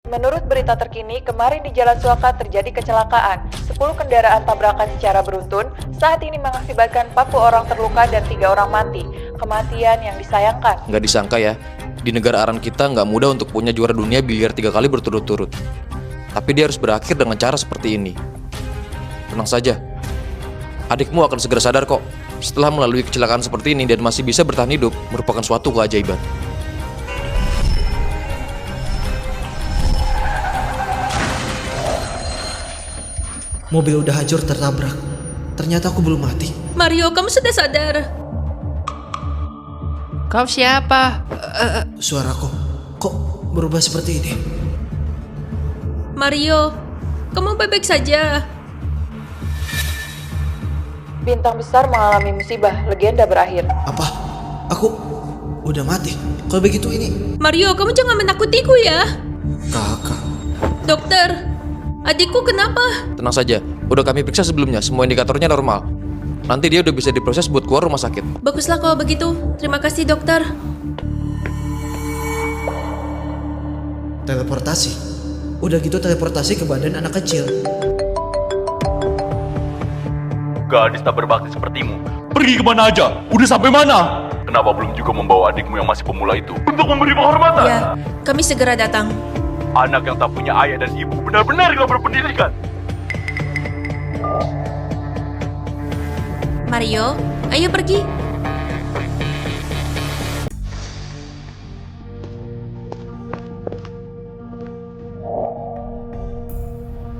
Menurut berita terkini, kemarin di Jalan Suaka terjadi kecelakaan. 10 kendaraan tabrakan secara beruntun, saat ini mengakibatkan 40 orang terluka dan 3 orang mati. Kematian yang disayangkan. Nggak disangka ya, di negara Aran kita nggak mudah untuk punya juara dunia biliar 3 kali berturut-turut. Tapi dia harus berakhir dengan cara seperti ini. Tenang saja, adikmu akan segera sadar kok. Setelah melalui kecelakaan seperti ini dan masih bisa bertahan hidup, merupakan suatu keajaiban. Mobil udah hancur tertabrak. Ternyata aku belum mati. Mario, kamu sudah sadar? Kau siapa? Suaraku kok berubah seperti ini? Mario, kamu baik-baik saja? Bintang besar mengalami musibah, legenda berakhir. Apa? Aku udah mati? Kalau begitu ini... Mario, kamu jangan menakutiku ya. Kakak. Dokter, adikku kenapa? Tenang saja, udah kami periksa sebelumnya, semua indikatornya normal. Nanti dia udah bisa diproses buat keluar rumah sakit. Baguslah kalau begitu. Terima kasih dokter. Teleportasi? Udah gitu teleportasi ke badan anak kecil. Gadis tak berbakti sepertimu, pergi kemana aja? Udah sampai mana? Kenapa belum juga membawa adikmu yang masih pemula itu untuk memberi penghormatan? Ya, kami segera datang. Anak yang tak punya ayah dan ibu benar-benar gak berpendidikan. Mario, ayo pergi.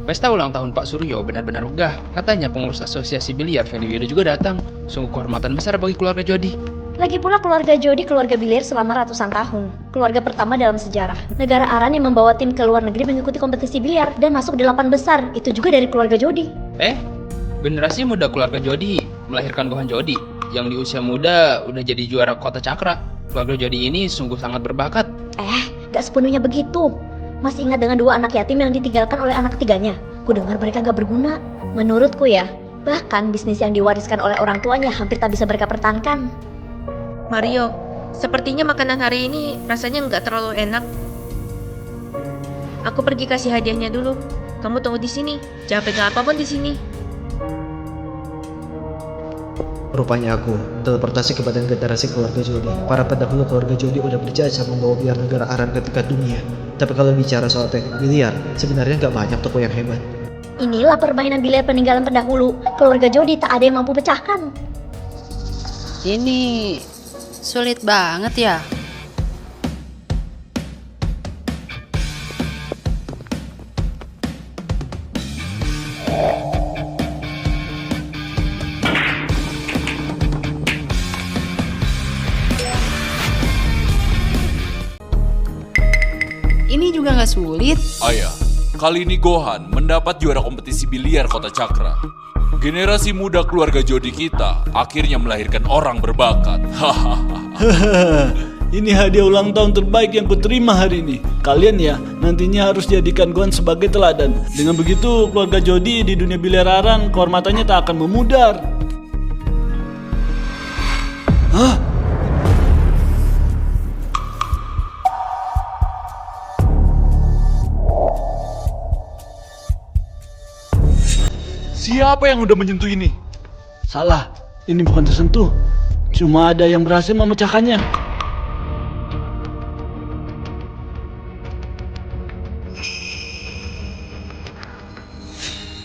Pesta ulang tahun Pak Suryo benar-benar megah. Katanya pengurus asosiasi biliar Fendi Widodo juga datang. Sungguh kehormatan besar bagi keluarga Jody. Lagi pula keluarga Jody keluarga biliar selama ratusan tahun. Keluarga pertama dalam sejarah. Negara Aran yang membawa tim ke luar negeri mengikuti kompetisi biliar dan masuk 8 besar. Itu juga dari keluarga Jody. Generasi muda keluarga Jody melahirkan Gohan Jody yang di usia muda udah jadi juara kota Cakra. Keluarga Jody ini sungguh sangat berbakat. Gak sepenuhnya begitu. Masih ingat dengan 2 anak yatim yang ditinggalkan oleh anak ketiganya? Ku dengar mereka gak berguna. Menurutku ya, bahkan bisnis yang diwariskan oleh orang tuanya hampir tak bisa mereka pertahankan. Mario, sepertinya makanan hari ini rasanya nggak terlalu enak. Aku pergi kasih hadiahnya dulu. Kamu tunggu di sini. Jangan pegang apapun di sini. Rupanya aku teleportasi ke badan generasi keluarga Jody. Para pendahulu keluarga Jody udah berjasa membawa biliar negara Aran ke tingkat dunia. Tapi kalau bicara soal teknik biliar, sebenarnya nggak banyak toko yang hebat. Inilah permainan biliar peninggalan pendahulu. Keluarga Jody tak ada yang mampu pecahkan. Ini sulit banget ya. Ini juga nggak sulit. Ayah, kali ini Gohan mendapat juara kompetisi biliar kota Cakra. Generasi muda keluarga Jody kita akhirnya melahirkan orang berbakat. Hahaha, ini hadiah ulang tahun terbaik yang kuterima hari ini. Kalian ya, nantinya harus jadikan Gohan sebagai teladan. Dengan begitu, keluarga Jody di dunia biliar Aran, kehormatannya tak akan memudar. Hah? Siapa yang udah menyentuh ini? Salah, ini bukan tersentuh. Cuma ada yang berhasil memecahkannya.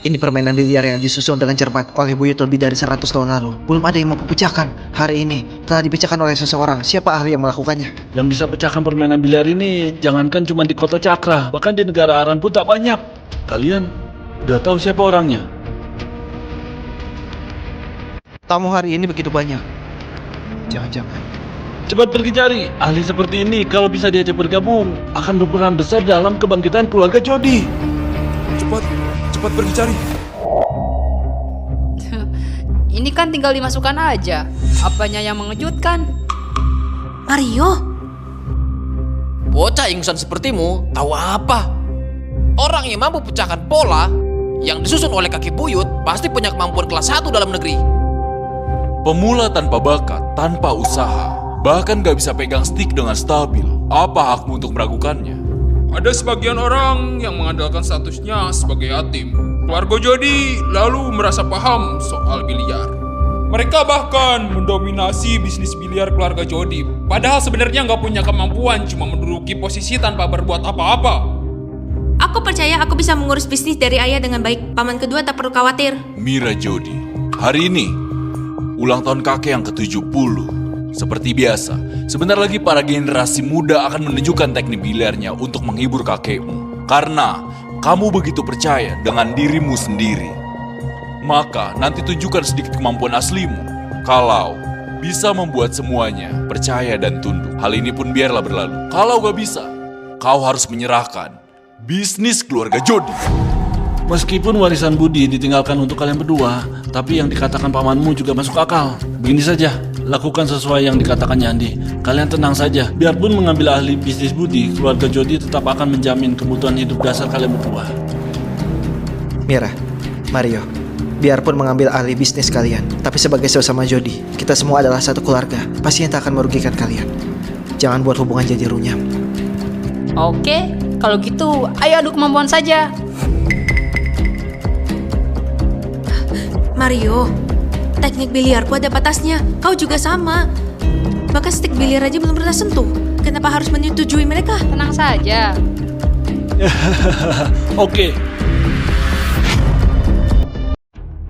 Ini permainan biliar yang disusun dengan cermat oleh buyut lebih dari 100 tahun lalu. Belum ada yang mampu pecahkan. Hari ini telah dipecahkan oleh seseorang. Siapa ahli yang melakukannya? Yang bisa pecahkan permainan biliar ini jangankan cuma di kota Cakra, bahkan di negara Aran pun tak banyak. Kalian udah tahu siapa orangnya? Tamu hari ini begitu banyak. Jangan-jangan. Cepat pergi cari. Ahli seperti ini kalau bisa diajak bergabung akan berperan besar dalam kebangkitan keluarga Jody. Cepat pergi cari. Ini kan tinggal dimasukkan aja. Apanya yang mengejutkan? Mario, Bocah ingusan sepertimu, tahu apa? Orang yang mampu pecahkan pola yang disusun oleh kaki buyut pasti punya kemampuan kelas 1 dalam negeri. Pemula tanpa bakat, tanpa usaha, bahkan gak bisa pegang stick dengan stabil. Apa hakmu untuk meragukannya? Ada sebagian orang yang mengandalkan statusnya sebagai yatim. Keluarga Jody lalu merasa paham soal biliar. Mereka bahkan mendominasi bisnis biliar keluarga Jody. Padahal sebenarnya nggak punya kemampuan, cuma menduduki posisi tanpa berbuat apa-apa. Aku percaya aku bisa mengurus bisnis dari ayah dengan baik. Paman kedua tak perlu khawatir. Mira Jody, hari ini ulang tahun kakek yang ke-70. Seperti biasa, sebentar lagi para generasi muda akan menunjukkan teknik biliarnya untuk menghibur kakekmu. Karena kamu begitu percaya dengan dirimu sendiri. Maka nanti tunjukkan sedikit kemampuan aslimu. Kalau bisa membuat semuanya percaya dan tunduk, hal ini pun biarlah berlalu. Kalau gak bisa, kau harus menyerahkan bisnis keluarga Jody. Meskipun warisan budi ditinggalkan untuk kalian berdua, tapi yang dikatakan pamanmu juga masuk akal. Begini saja, lakukan sesuai yang dikatakan Yandi. Kalian tenang saja, biarpun mengambil ahli bisnis budi, keluarga Jody tetap akan menjamin kebutuhan hidup dasar kalian berdua. Mira, Mario, biarpun mengambil ahli bisnis kalian, tapi sebagai sesama Jody, kita semua adalah satu keluarga. Pasti yang tak akan merugikan kalian. Jangan buat hubungan jadi runyam. Oke, kalau gitu ayo adu kemampuan saja. Mario, teknik biliarku ada batasnya. Kau juga sama. Bahkan stik biliar aja belum pernah sentuh. Kenapa harus menyetujui mereka? Tenang saja. Oke,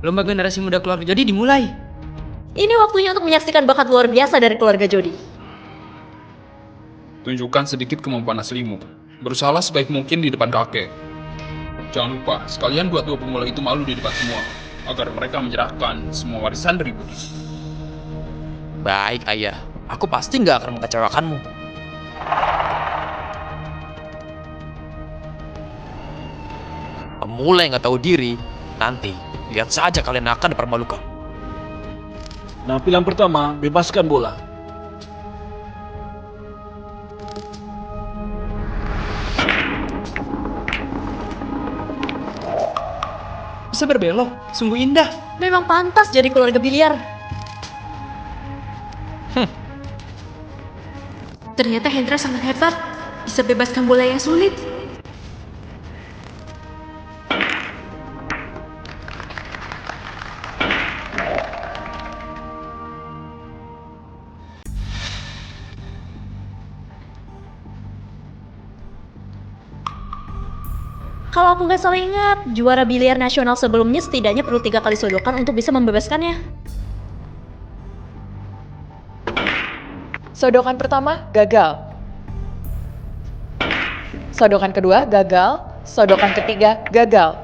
Lomba generasi muda keluarga Jody dimulai. Ini waktunya untuk menyaksikan bakat luar biasa dari keluarga Jody. Tunjukkan sedikit kemampuan aslimu. Berusahalah sebaik mungkin di depan kakek. Jangan lupa, sekalian buat dua pemula itu malu di depan semua, agar mereka menyerahkan semua warisan dari budi. Baik, ayah. Aku pasti nggak akan mengecewakanmu. Pemula yang nggak tahu diri, nanti lihat saja kalian akan dipermalukan. penampilan pertama, bebaskan bola. Bisa berbelok, sungguh indah. Memang pantas jadi keluarga biliar. Ternyata Hendra sangat hebat. Bisa bebaskan bola yang sulit. Kalau aku nggak salah ingat, juara biliar nasional sebelumnya setidaknya perlu 3 kali sodokan untuk bisa membebaskannya. Sodokan pertama gagal. Sodokan kedua gagal. Sodokan ketiga gagal.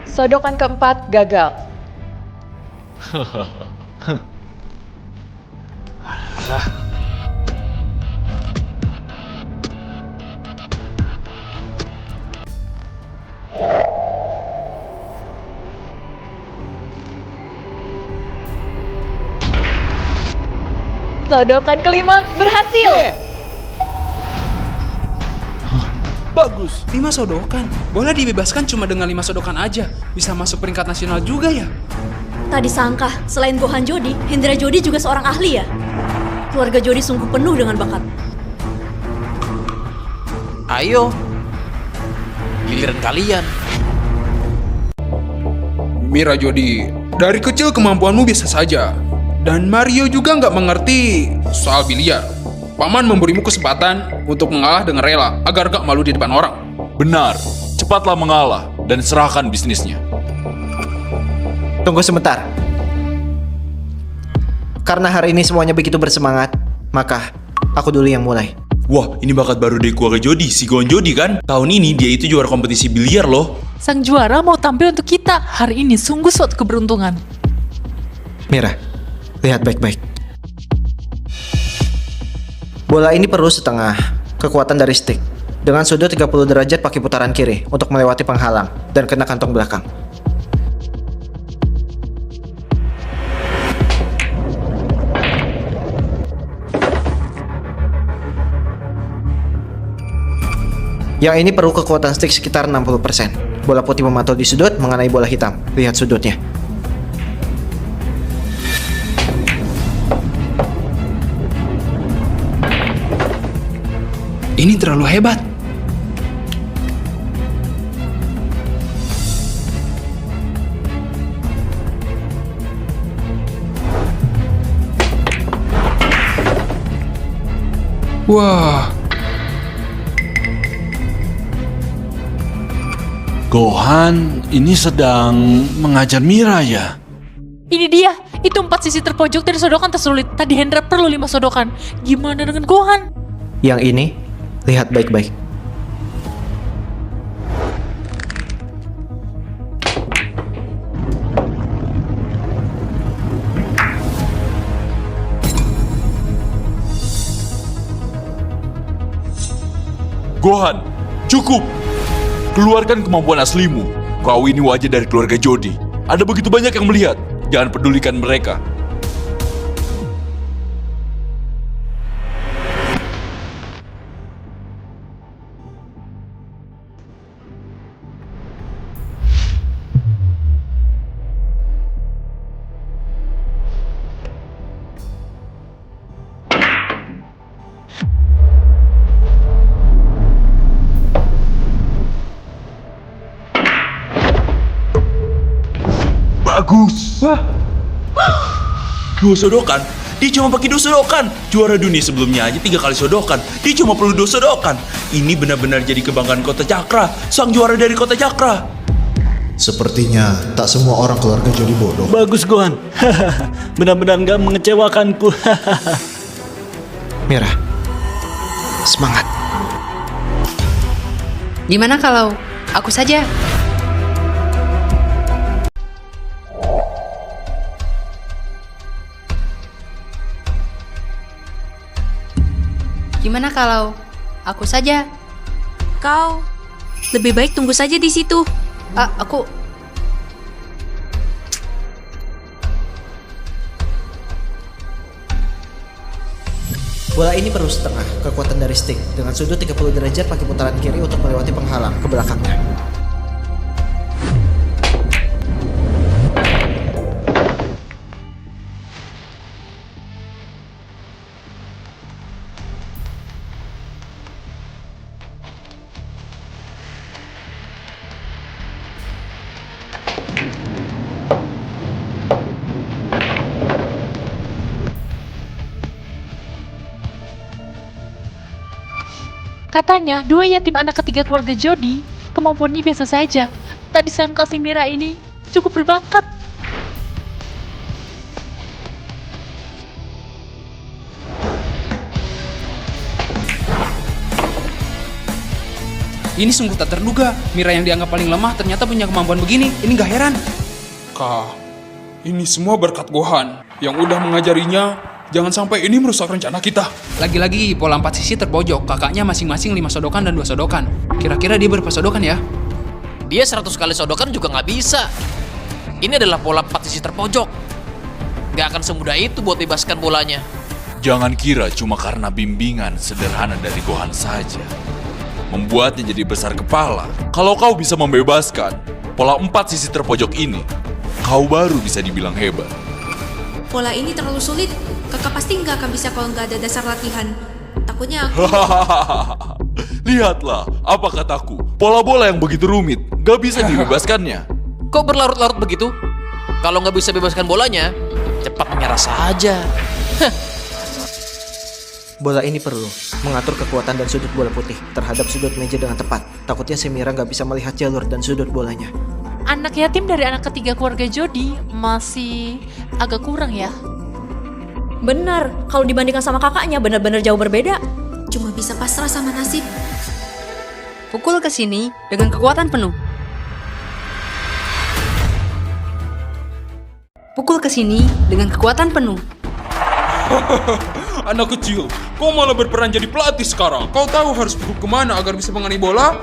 Sodokan keempat gagal. Sodokan kelima berhasil. Bagus. 5 sodokan. Bola dibebaskan cuma dengan 5 sodokan aja. Bisa masuk peringkat nasional juga ya? Tadi sangka, selain Gohan Jody, Hendra Jody juga seorang ahli ya? Keluarga Jody sungguh penuh dengan bakat. Ayo, giliran kalian. Mira Jody, dari kecil kemampuanmu biasa saja. Dan Mario juga nggak mengerti soal biliar. Paman memberimu kesempatan untuk mengalah dengan rela, agar gak malu di depan orang. Benar, cepatlah mengalah dan serahkan bisnisnya. Tunggu sebentar. Karena hari ini semuanya begitu bersemangat, maka aku dulu yang mulai. Wah, ini bakat baru dari keluarga Jody, si Gohan Jody kan? Tahun ini dia itu juara kompetisi biliar loh. Sang juara mau tampil untuk kita. Hari ini sungguh suatu keberuntungan. Mira, lihat baik-baik. Bola ini perlu setengah kekuatan dari stick dengan sudut 30 derajat pakai putaran kiri untuk melewati penghalang dan kena kantong belakang. Yang ini perlu kekuatan stick sekitar 60%. Bola putih memantul di sudut mengenai bola hitam. Lihat sudutnya. Ini terlalu hebat. Wah, Gohan ini sedang mengajar Mira ya? ini dia. Itu 4 sisi terpojok dari sodokan tersulit. Tadi Hendra perlu 5 sodokan. Gimana dengan Gohan? Yang ini, lihat baik-baik. Gohan, cukup! Keluarkan kemampuan aslimu. Kau ini wajah dari keluarga Jody. Ada begitu banyak yang melihat. Jangan pedulikan mereka. Bagus. Dua sodokan? Dia cuma pakai 2 sodokan. Juara dunia sebelumnya aja 3 kali sodokan. Dia cuma perlu 2 sodokan. Ini benar-benar jadi kebanggaan Kota Cakra. Sang juara dari Kota Cakra. Sepertinya tak semua orang keluarga Jody bodoh. Bagus Gohan. Benar-benar nggak mengecewakanku. Mira, semangat. Gimana kalau aku saja? Gimana kalau aku saja? Kau lebih baik tunggu saja di situ. Aku... Bola ini perlu setengah kekuatan dari stick dengan sudut 30 derajat pakai putaran kiri untuk melewati penghalang ke belakangnya. Katanya, 2 yatim anak ketiga keluarga Jody kemampuannya biasa saja. Tak disangka si Mira ini cukup berbakat. Ini sungguh tak terduga. Mira yang dianggap paling lemah ternyata punya kemampuan begini. Ini gak heran. Kak, ini semua berkat Gohan yang udah mengajarinya. Jangan sampai ini merusak rencana kita. Lagi-lagi pola 4 sisi terpojok. Kakaknya masing-masing 5 sodokan dan 2 sodokan. Kira-kira dia berapa sodokan ya? Dia 100 kali sodokan juga nggak bisa. Ini adalah pola 4 sisi terpojok. Nggak akan semudah itu buat bebaskan bolanya. Jangan kira cuma karena bimbingan sederhana dari Gohan saja membuatnya jadi besar kepala. Kalau kau bisa membebaskan pola 4 sisi terpojok ini, kau baru bisa dibilang hebat. Pola ini terlalu sulit. Kakak pasti nggak akan bisa kalau nggak ada dasar latihan. Takutnya aku... Lihatlah, apa kataku? Pola-bola yang begitu rumit, gak bisa dibebaskannya. Kok berlarut-larut begitu? Kalau nggak bisa bebaskan bolanya, cepat menyerah saja. Bola ini perlu mengatur kekuatan dan sudut bola putih terhadap sudut meja dengan tepat. Takutnya si Mira nggak bisa melihat jalur dan sudut bolanya. Anak yatim dari anak ketiga keluarga Jody masih agak kurang ya. Benar, kalau dibandingkan sama kakaknya benar-benar jauh berbeda. Cuma bisa pasrah sama nasib. Pukul ke sini dengan kekuatan penuh. Pukul ke sini dengan kekuatan penuh. Anak kecil, kau malah berperan jadi pelatih sekarang. Kau tahu harus pukul kemana agar bisa mengani bola?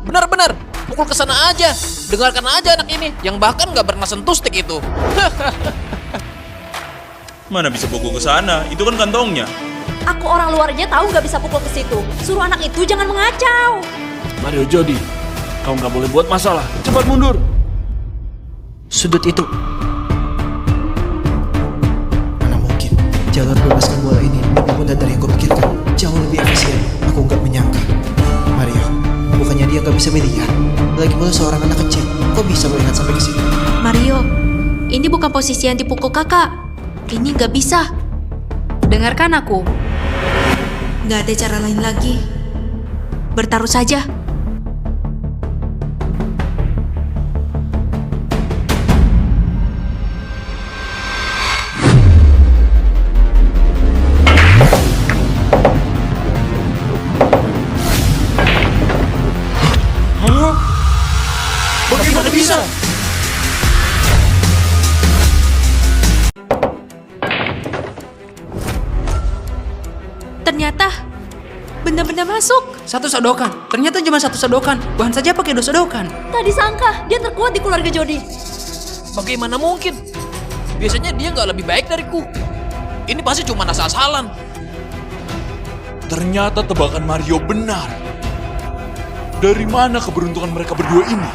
Benar-benar, pukul ke sana aja. Dengarkan aja anak ini, yang bahkan nggak pernah sentuh stick itu. Mana bisa pukul ke sana? Itu kan kantongnya. Aku orang luarnya tahu nggak bisa pukul ke situ. Suruh anak itu jangan mengacau. Mario Jody, kau nggak boleh buat masalah. Cepat mundur. Sudut itu. Mana mungkin jalur bebaskan bola ini lebih mudah dari yang kau pikirkan. Jauh lebih efisien. Aku nggak menyangka. Mario, bukannya dia nggak bisa melihat. Lagi pula seorang anak kecil. Kok bisa melihat sampai ke situ? Mario, ini bukan posisi yang dipukul kakak. Ini nggak bisa. Dengarkan aku. Nggak ada cara lain lagi. Bertaruh saja. Bagaimana bisa? Ternyata benda-benda masuk. Satu sodokan. Ternyata cuma satu sodokan. Bahan saja pakai 2 sodokan. Tak disangka, dia terkuat di keluarga Jody. Bagaimana mungkin? Biasanya dia nggak lebih baik dariku. Ini pasti cuma asal-asalan. Ternyata tebakan Mario benar. Dari mana keberuntungan mereka berdua ini?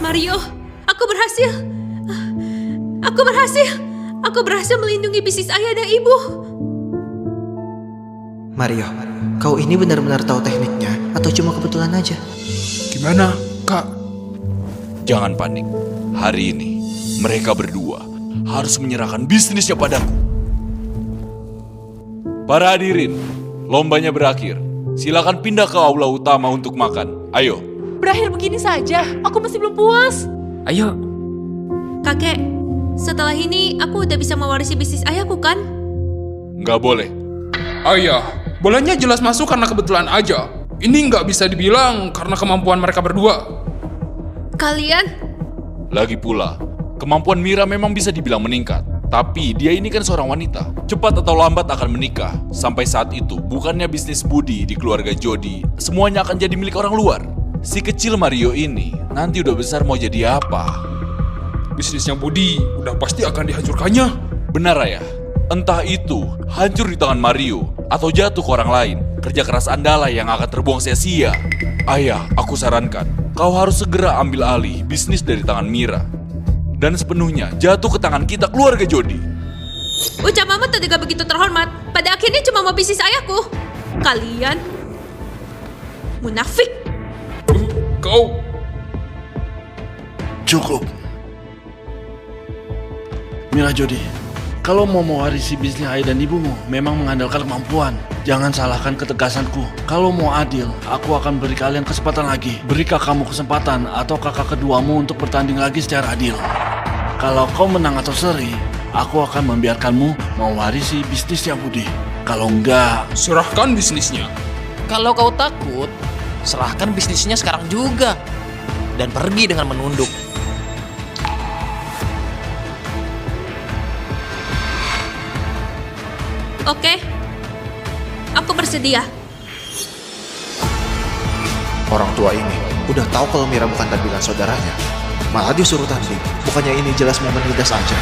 Mario, aku berhasil. Aku berhasil. Aku berhasil melindungi bisnis ayah dan ibu. Mario, kau ini benar-benar tahu tekniknya atau cuma kebetulan aja? Gimana, Kak? Jangan panik. Hari ini, mereka berdua harus menyerahkan bisnisnya padaku. Para hadirin, lombanya berakhir. Silakan pindah ke aula utama untuk makan. Ayo. Berakhir begini saja, aku masih belum puas. Ayo. Kakek, setelah ini aku udah bisa mewarisi bisnis ayahku kan? Nggak boleh. Ayah, bolanya jelas masuk karena kebetulan aja. Ini nggak bisa dibilang karena kemampuan mereka berdua. Kalian? Lagi pula, kemampuan Mira memang bisa dibilang meningkat. Tapi dia ini kan seorang wanita. Cepat atau lambat akan menikah. Sampai saat itu, bukannya bisnis Budi di keluarga Jody, semuanya akan jadi milik orang luar. Si kecil Mario ini nanti udah besar mau jadi apa? Bisnisnya Budi udah pasti akan dihancurkannya. Benar ayah. Entah itu hancur di tangan Mario atau jatuh ke orang lain. Kerja keras Andalah yang akan terbuang sia-sia. Ayah, aku sarankan kau harus segera ambil alih bisnis dari tangan Mira. Dan sepenuhnya jatuh ke tangan kita keluarga Jody. Ucap mama tadi gak begitu terhormat. Pada akhirnya cuma mau bisnis ayahku. Kalian munafik. Kau Cukup. Mira Jody, kalau mau mewarisi bisnis ayah dan ibumu, memang mengandalkan kemampuan. Jangan salahkan ketegasanku. Kalau mau adil, aku akan beri kalian kesempatan lagi. Berikah kamu kesempatan atau kakak keduamu untuk bertanding lagi secara adil? Kalau kau menang atau seri, aku akan membiarkanmu mewarisi bisnisnya Budi. Kalau enggak, serahkan bisnisnya. Kalau kau takut, serahkan bisnisnya sekarang juga. Dan pergi dengan menunduk. Oke, aku bersedia. Orang tua ini udah tahu kalau Mira bukan tandingan saudaranya. Malah disuruh tanding. Bukannya ini jelas momen lidah saja.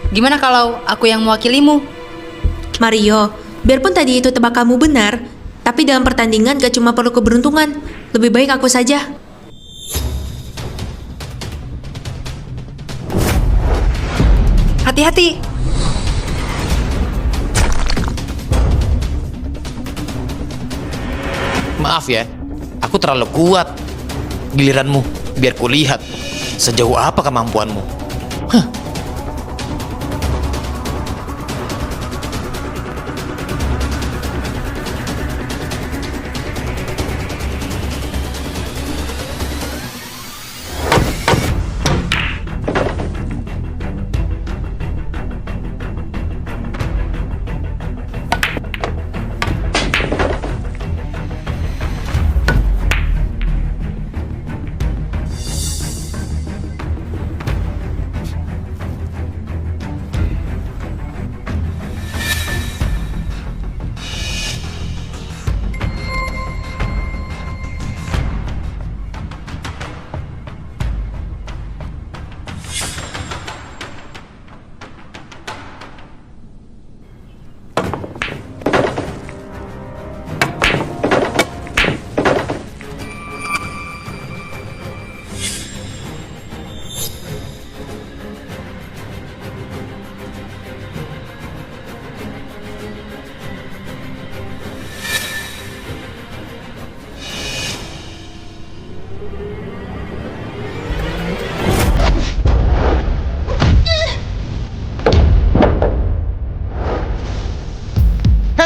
Gimana kalau aku yang mewakilimu? Mario, biarpun tadi itu tebak kamu benar, tapi dalam pertandingan gak cuma perlu keberuntungan. Lebih baik aku saja. Hati-hati. Maaf ya, aku terlalu kuat. Giliranmu, biar kulihat sejauh apa kemampuanmu. Hah.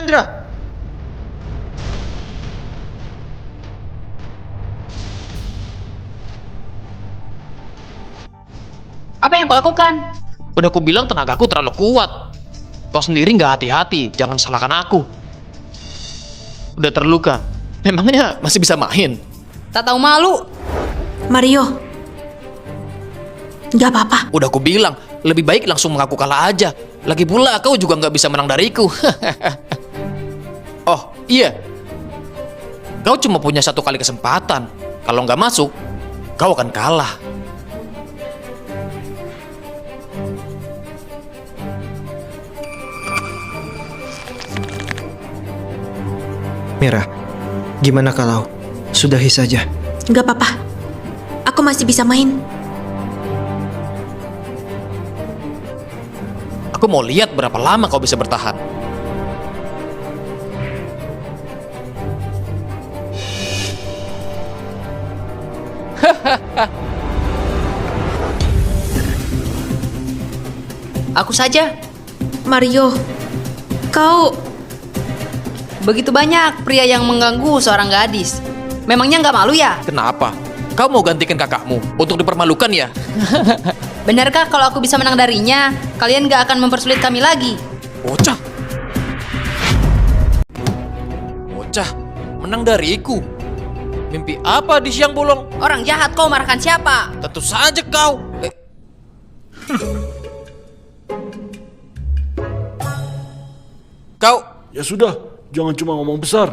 Chandra! Apa yang kau lakukan? Udah aku bilang tenagaku terlalu kuat. Kau sendiri nggak hati-hati, jangan salahkan aku. Udah terluka, memangnya masih bisa main? Tak tahu malu. Mario. Gak apa-apa. Udah aku bilang, lebih baik langsung mengaku kalah aja. Lagi pula kau juga nggak bisa menang dariku. Oh iya, kau cuma punya 1 kali kesempatan. Kalau nggak masuk, kau akan kalah. Mira, gimana kalau sudahi saja? Gak apa-apa. Aku masih bisa main. Aku mau lihat berapa lama kau bisa bertahan. Aku saja. Mario, kau... Begitu banyak pria yang mengganggu seorang gadis. Memangnya nggak malu ya? Kenapa? Kau mau gantikan kakakmu untuk dipermalukan ya? Benarkah kalau aku bisa menang darinya, kalian nggak akan mempersulit kami lagi? Bocah. Bocah, menang dariku. Mimpi apa di siang bolong? Orang jahat, kau marahkan siapa? Tentu saja kau. Kau. Ya sudah, jangan cuma ngomong besar.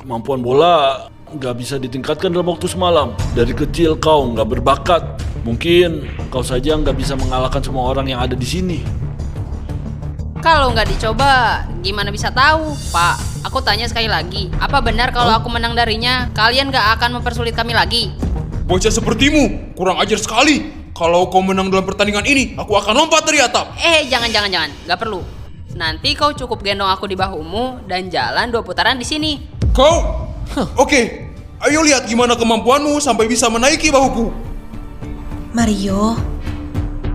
Kemampuan bola nggak bisa ditingkatkan dalam waktu semalam. Dari kecil kau nggak berbakat. Mungkin kau saja nggak bisa mengalahkan semua orang yang ada di sini. Kalau nggak dicoba, gimana bisa tahu? Pak, aku tanya sekali lagi. Apa benar kalau aku menang darinya, kalian nggak akan mempersulit kami lagi? Bocah sepertimu, kurang ajar sekali. Kalau kau menang dalam pertandingan ini, aku akan lompat dari atap. Jangan. Nggak perlu. Nanti kau cukup gendong aku di bahumu dan jalan 2 putaran di sini. Kau? Oke, ayo lihat gimana kemampuanmu sampai bisa menaiki bahuku. Mario.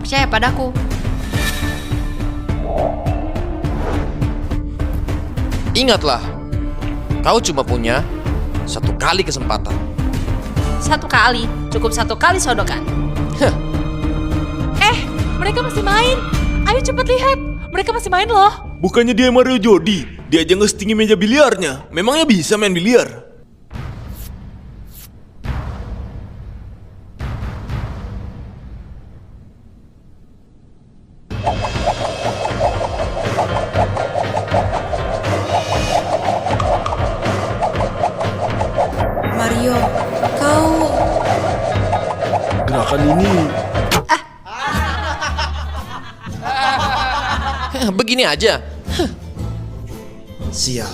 Percaya padaku. Ingatlah, kau cuma punya 1 kali kesempatan. 1 kali, cukup 1 kali sodokan. Mereka masih main. Ayo cepat lihat. Mereka masih main loh. Bukannya dia Mario Jody, dia aja ngestingin meja biliarnya. Memangnya bisa main biliar? Mario, kau... Gerakan ini Begini aja. Sial,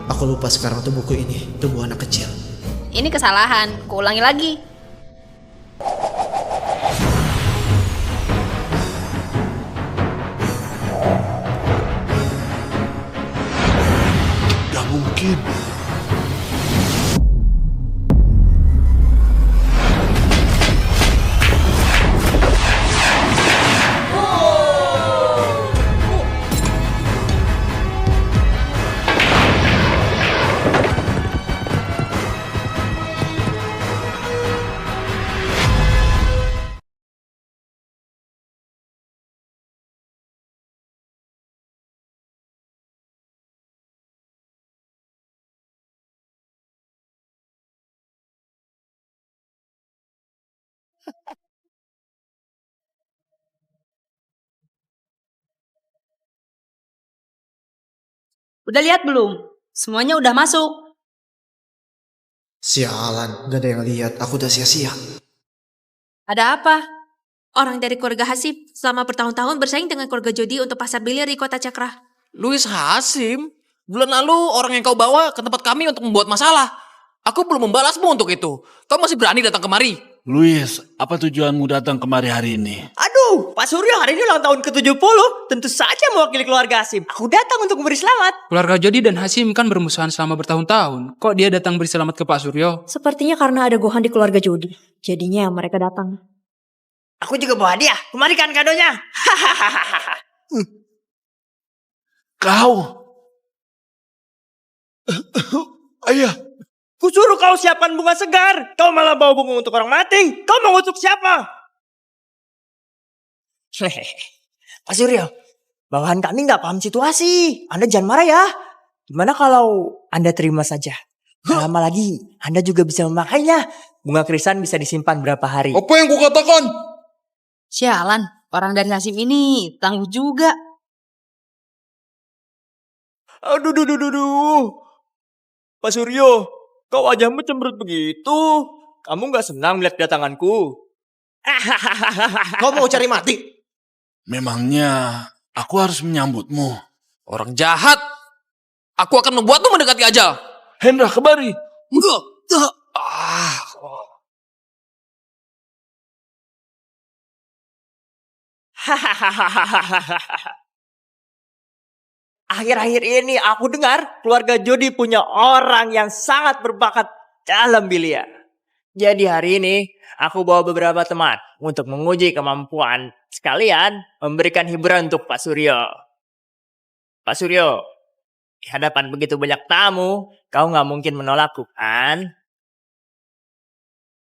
aku lupa sekarang tuh buku ini tubuh anak kecil. Ini kesalahan, kuulangi lagi. gak mungkin. Udah lihat belum? Semuanya udah masuk. Sialan, gak ada yang lihat. Aku udah sia-sia. Ada apa? Orang dari keluarga Hasib selama bertahun-tahun bersaing dengan keluarga Jody untuk pasar biliar di kota Cakra. Louis Hasim, bulan lalu orang yang kau bawa ke tempat kami untuk membuat masalah. Aku belum membalasmu untuk itu. Kau masih berani datang kemari. Luis, apa tujuanmu datang kemari hari ini? Aduh, Pak Suryo hari ini ulang tahun ke-70. Tentu saja mewakili keluarga Hasim. Aku datang untuk memberi selamat. Keluarga Jody dan Hasim kan bermusuhan selama bertahun-tahun. Kok dia datang beri selamat ke Pak Suryo? Sepertinya karena ada Gohan di keluarga Jody. Jadinya mereka datang. Aku juga bawa hadiah. Kemarikan kadonya. Kau Ayah, Kusuruh kau siapkan bunga segar. Kau malah bawa bunga untuk orang mati. Kau mengutuk siapa? Pak Suryo, bawahan kami nggak paham situasi. Anda jangan marah ya. Gimana kalau Anda terima saja? Lama lagi, Anda juga bisa memakainya. Bunga krisan bisa disimpan berapa hari. Apa yang kukatakan? Sialan, orang dari Hasim ini tangguh juga. Aduh, duh, duh, duh, duh. Pak Suryo, kau wajahmu cemberut begitu. Kamu nggak senang melihat kedatanganku? Kau mau cari mati? memangnya aku harus menyambutmu. Orang jahat. Aku akan membuatmu mendekati ajal. Hendra, kembali. Enggak. Akhir-akhir ini aku dengar keluarga Jody punya orang yang sangat berbakat dalam biliar. Jadi hari ini aku bawa beberapa teman untuk menguji kemampuan sekalian memberikan hiburan untuk Pak Suryo. Pak Suryo, di hadapan begitu banyak tamu, kau nggak mungkin menolakku kan?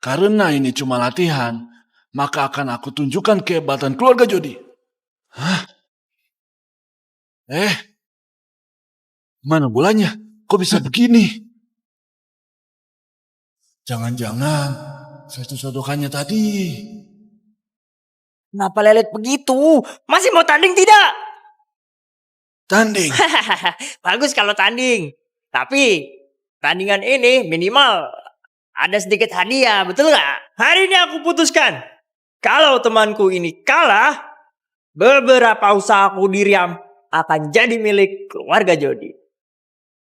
Karena ini cuma latihan, maka akan aku tunjukkan kehebatan keluarga Jody. Hah? Mana bolanya? Kok bisa begini? Jangan-jangan saya sodokannya tadi. Kenapa lelet begitu? Masih mau tanding tidak? Tanding? Bagus kalau tanding. Tapi tandingan ini minimal ada sedikit hadiah, betul nggak? Hari ini aku putuskan. Kalau temanku ini kalah, beberapa usahaku di Riam akan jadi milik keluarga Jody.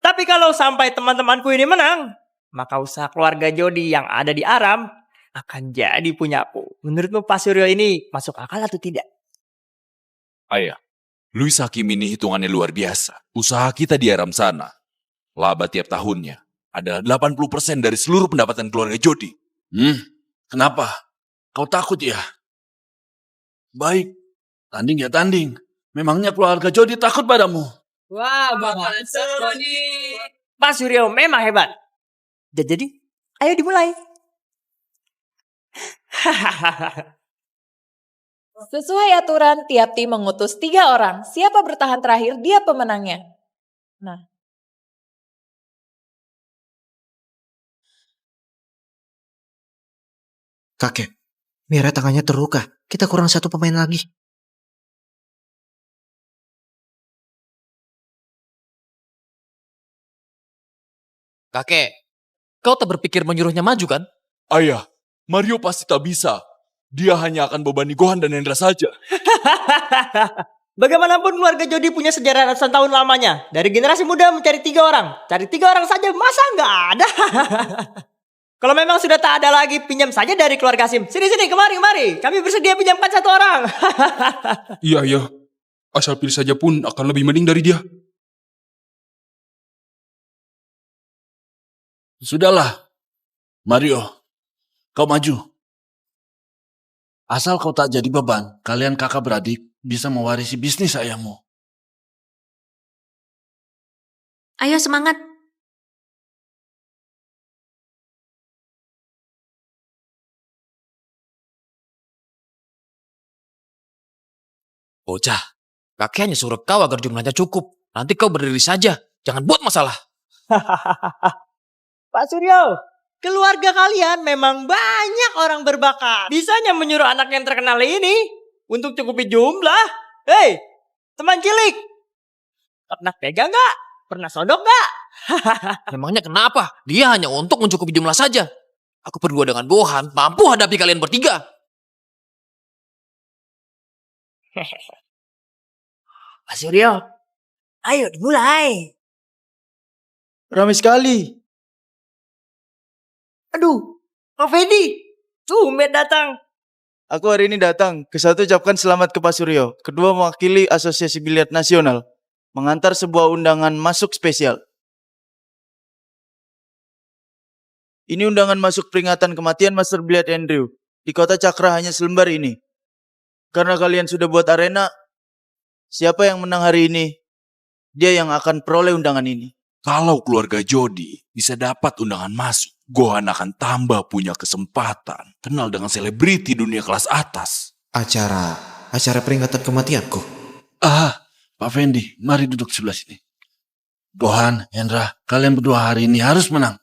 Tapi kalau sampai teman-temanku ini menang, maka usaha keluarga Jody yang ada di Aram akan jadi punyaku. Menurutmu Pak Suryo ini masuk akal atau tidak? Ayah, Luis Hakim ini hitungannya luar biasa. Usaha kita di Aram sana, laba tiap tahunnya adalah 80% dari seluruh pendapatan keluarga Jody. Kenapa? Kau takut ya? Baik, tanding ya tanding. Memangnya keluarga Jody takut padamu? Wah, Bapak Jody. Pak Suryo memang hebat. Jadi, ayo dimulai. Sesuai aturan, tiap tim mengutus 3 orang. Siapa bertahan terakhir, dia pemenangnya. Nah, Kakek, Mira tangannya terluka. Kita kurang 1 pemain lagi. Kakek, kau tak berpikir menyuruhnya maju kan? Ayah, Mario pasti tak bisa. Dia hanya akan bebani Gohan dan Hendra saja. Bagaimanapun keluarga Jody punya sejarah ratusan tahun lamanya. Dari generasi muda mencari 3 orang. Cari 3 orang saja, masa nggak ada? Kalau memang sudah tak ada lagi, pinjam saja dari keluarga Sim. Sini, kemari. Kami bersedia pinjamkan 1 orang. Iya. Asal pilih saja pun akan lebih mending dari dia. Sudahlah, Mario, kau maju. Asal kau tak jadi beban, kalian kakak beradik bisa mewarisi bisnis ayahmu. Ayo semangat. Bocah, kakek hanya suruh kau agar jumlahnya cukup. Nanti kau berdiri saja, jangan buat masalah. Pak Suryo, keluarga kalian memang banyak orang berbakat. Bisanya menyuruh anak yang terkenal ini untuk cukupi jumlah. Hei, teman cilik. Pernah pegang nggak? Pernah sodok nggak? Memangnya kenapa? Dia hanya untuk mencukupi jumlah saja. Aku berdua dengan Gohan mampu hadapi kalian bertiga. Pak Suryo, ayo dimulai. Ramai sekali. Aduh, Pak Fedi, tumben datang. Aku hari ini datang. Ke-1 ucapkan selamat ke Pak Suryo. Kedua mewakili Asosiasi Biliar Nasional. Mengantar sebuah undangan masuk spesial. Ini undangan masuk peringatan kematian Master Biliar Andrew. Di kota Cakra hanya selembar ini. Karena kalian sudah buat arena, siapa yang menang hari ini, dia yang akan peroleh undangan ini. Kalau keluarga Jody bisa dapat undangan masuk, Gohan akan tambah punya kesempatan kenal dengan selebriti dunia kelas atas. Acara peringatan kematianku. Pak Fendi, mari duduk sebelah sini. Gohan, Hendra, kalian berdua hari ini harus menang.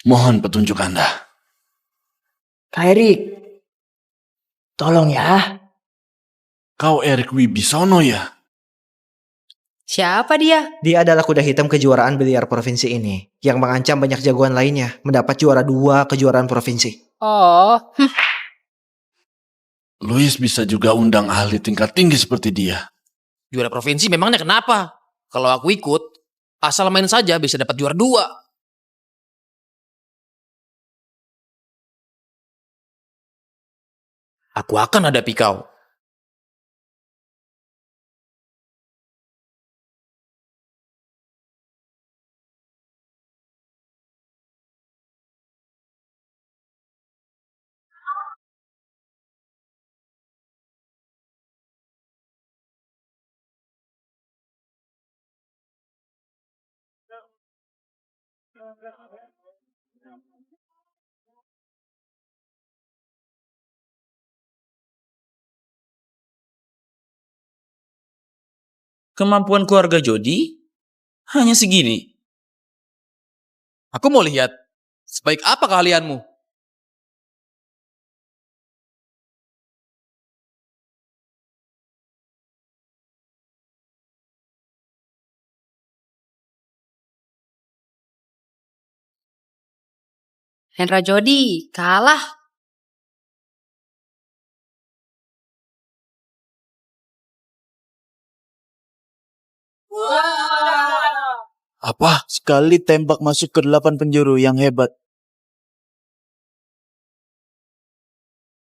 Mohon petunjuk Anda. Kak Erik, tolong ya. Kau Erik Wibisono ya? Siapa dia? Dia adalah kuda hitam kejuaraan biliar provinsi ini, yang mengancam banyak jagoan lainnya mendapat juara 2 kejuaraan provinsi. Oh, Luis bisa juga undang ahli tingkat tinggi seperti dia. Juara provinsi memangnya kenapa? Kalau aku ikut, asal main saja bisa dapat juara 2. Aku akan hadapi kau. Kemampuan keluarga Jody hanya segini. Aku mau lihat, sebaik apa keahlianmu? Hendra Jody kalah. Apa? Sekali tembak masuk ke 8 penjuru yang hebat.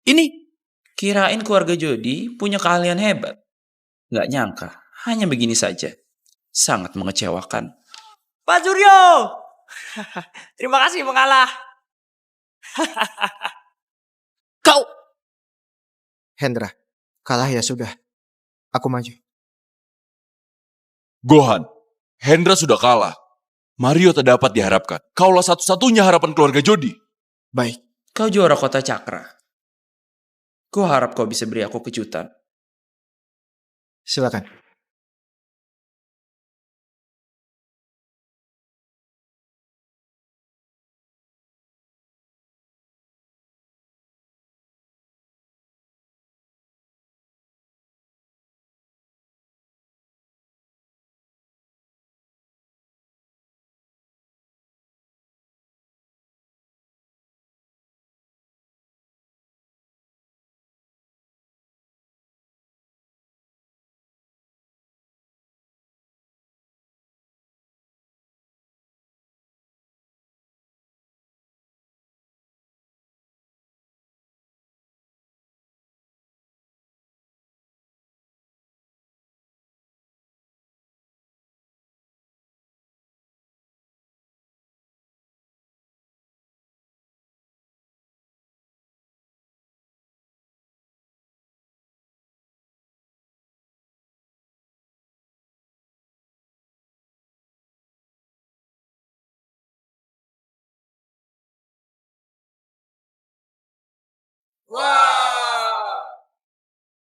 Ini kirain keluarga Jody punya keahlian hebat. Nggak nyangka, hanya begini saja. Sangat mengecewakan. Pak Suryo! Terima kasih mengalah. Kau! Hendra, kalah ya sudah. Aku maju. Gohan, Hendra sudah kalah. Mario tak dapat diharapkan. Kaulah satu-satunya harapan keluarga Jody. Baik. Kau juara kota Cakra. Ku harap kau bisa beri aku kejutan. Silakan.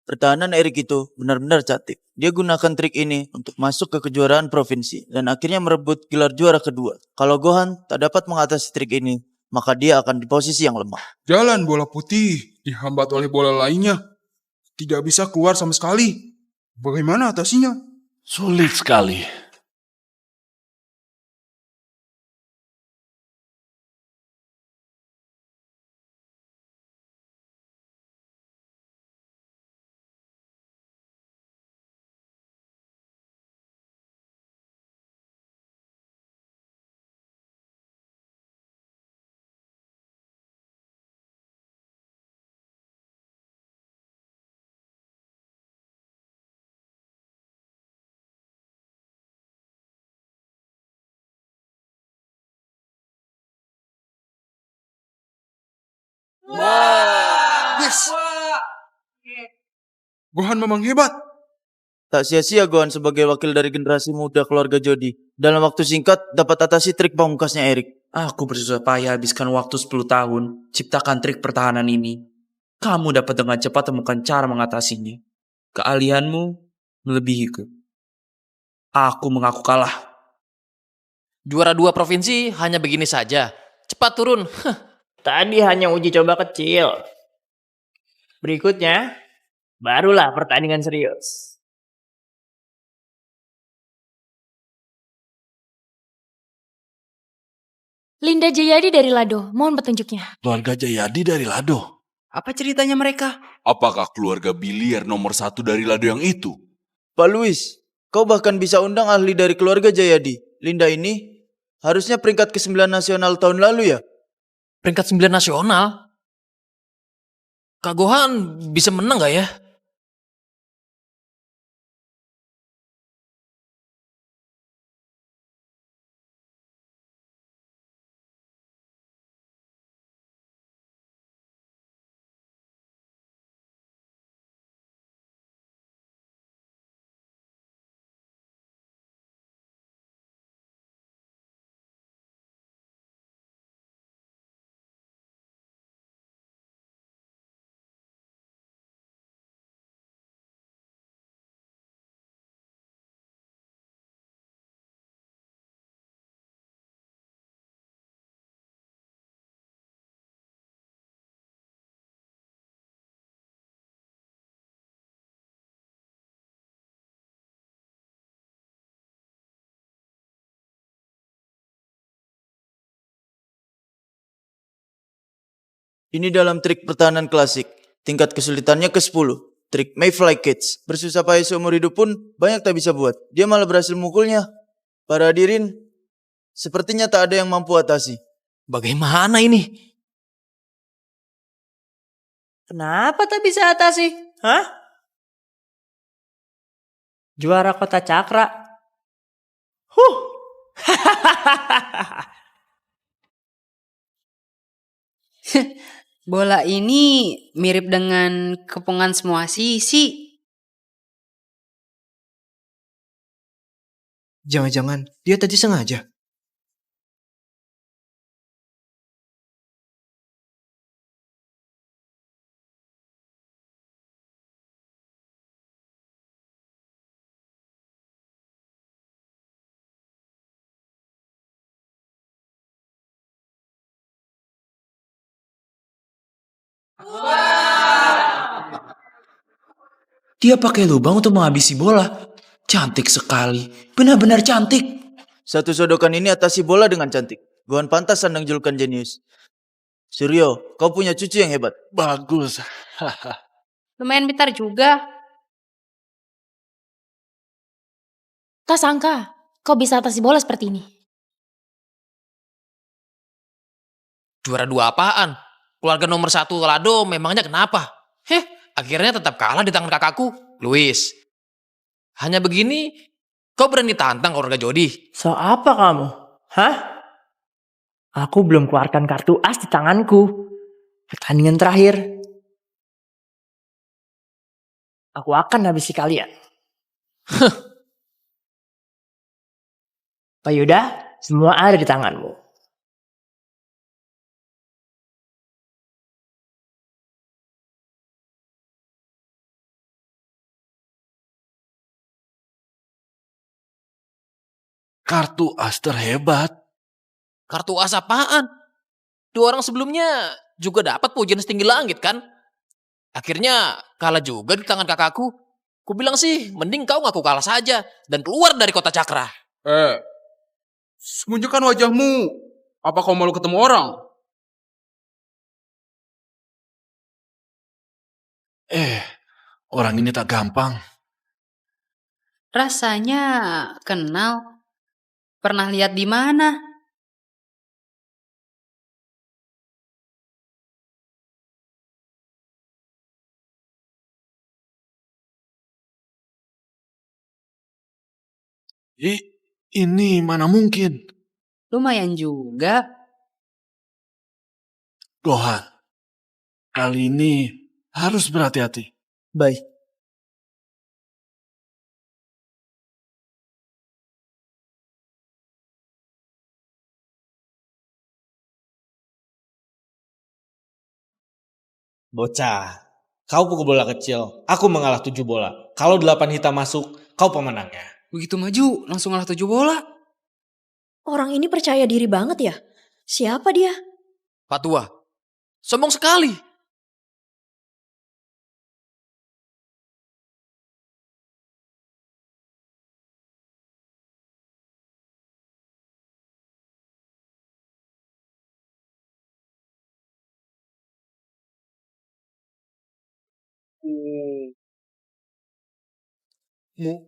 Pertahanan Erik itu benar-benar cantik. Dia gunakan trik ini untuk masuk ke kejuaraan provinsi dan akhirnya merebut gelar juara kedua. Kalau Gohan tak dapat mengatasi trik ini, maka dia akan di posisi yang lemah. Jalan bola putih dihambat oleh bola lainnya. Tidak bisa keluar sama sekali. Bagaimana atasinya? Sulit sekali. Yes! Gohan memang hebat. Tak sia-sia Gohan sebagai wakil dari generasi muda keluarga Jody. Dalam waktu singkat dapat atasi trik pamungkasnya Erik. Aku bersusah payah habiskan waktu 10 tahun ciptakan trik pertahanan ini. Kamu dapat dengan cepat temukan cara mengatasinya. Keahlianmu melebihiku. Aku mengaku kalah. Juara 2 provinsi hanya begini saja. Cepat turun. Tadi hanya uji coba kecil. Berikutnya, barulah pertandingan serius. Linda Jayadi dari Lado, mohon petunjuknya. Keluarga Jayadi dari Lado. Apa ceritanya mereka? Apakah keluarga biliar nomor 1 dari Lado yang itu? Pak Luis, kau bahkan bisa undang ahli dari keluarga Jayadi. Linda ini harusnya peringkat ke-9 nasional tahun lalu ya? Peringkat 9 nasional? Kak Gohan bisa menang gak ya? Ini dalam trik pertahanan klasik. Tingkat kesulitannya ke-10. Trik Mayfly Kids. Bersusah payah seumur hidup pun banyak tak bisa buat. Dia malah berhasil mukulnya. Para hadirin, sepertinya tak ada yang mampu atasi. Bagaimana ini? Kenapa tak bisa atasi? Hah? Juara kota cakra. Bola ini mirip dengan kepungan semua sisi. Jangan-jangan dia tadi sengaja. Dia pakai lubang untuk menghabisi bola. Cantik sekali. Benar-benar cantik. Satu sodokan ini atasi bola dengan cantik. Gohan pantas sandang julukan jenius. Suryo, kau punya cucu yang hebat. Bagus. Lumayan pintar juga. Tak sangka, kau bisa atasi bola seperti ini. Juara 2 apaan? Keluarga nomor 1 Lado memangnya kenapa? Akhirnya tetap kalah di tangan kakakku, Luis. Hanya begini, kau berani tantang keluarga Jody? So apa kamu? Hah? Aku belum keluarkan kartu as di tanganku. Pertandingan terakhir. Aku akan habisi kalian. Pak Yuda, semua ada di tanganmu. Kartu as terhebat. Kartu as apaan? 2 orang sebelumnya juga dapat pujian setinggi langit kan? Akhirnya kalah juga di tangan kakakku. Ku bilang sih, mending kau ngaku kalah saja dan keluar dari kota cakra. Sembunyikan wajahmu. Apa kau malu ketemu orang? Orang ini tak gampang. Rasanya kenal. Pernah lihat di mana? Ini mana mungkin? Lumayan juga. Gohan, kali ini harus berhati-hati. Baik. Bocah, kau pukul bola kecil, aku mengalah 7 bola. Kalau 8 hitam masuk, kau pemenangnya. Begitu maju, langsung ngalah 7 bola. Orang ini percaya diri banget ya? Siapa dia? Patua, sombong sekali.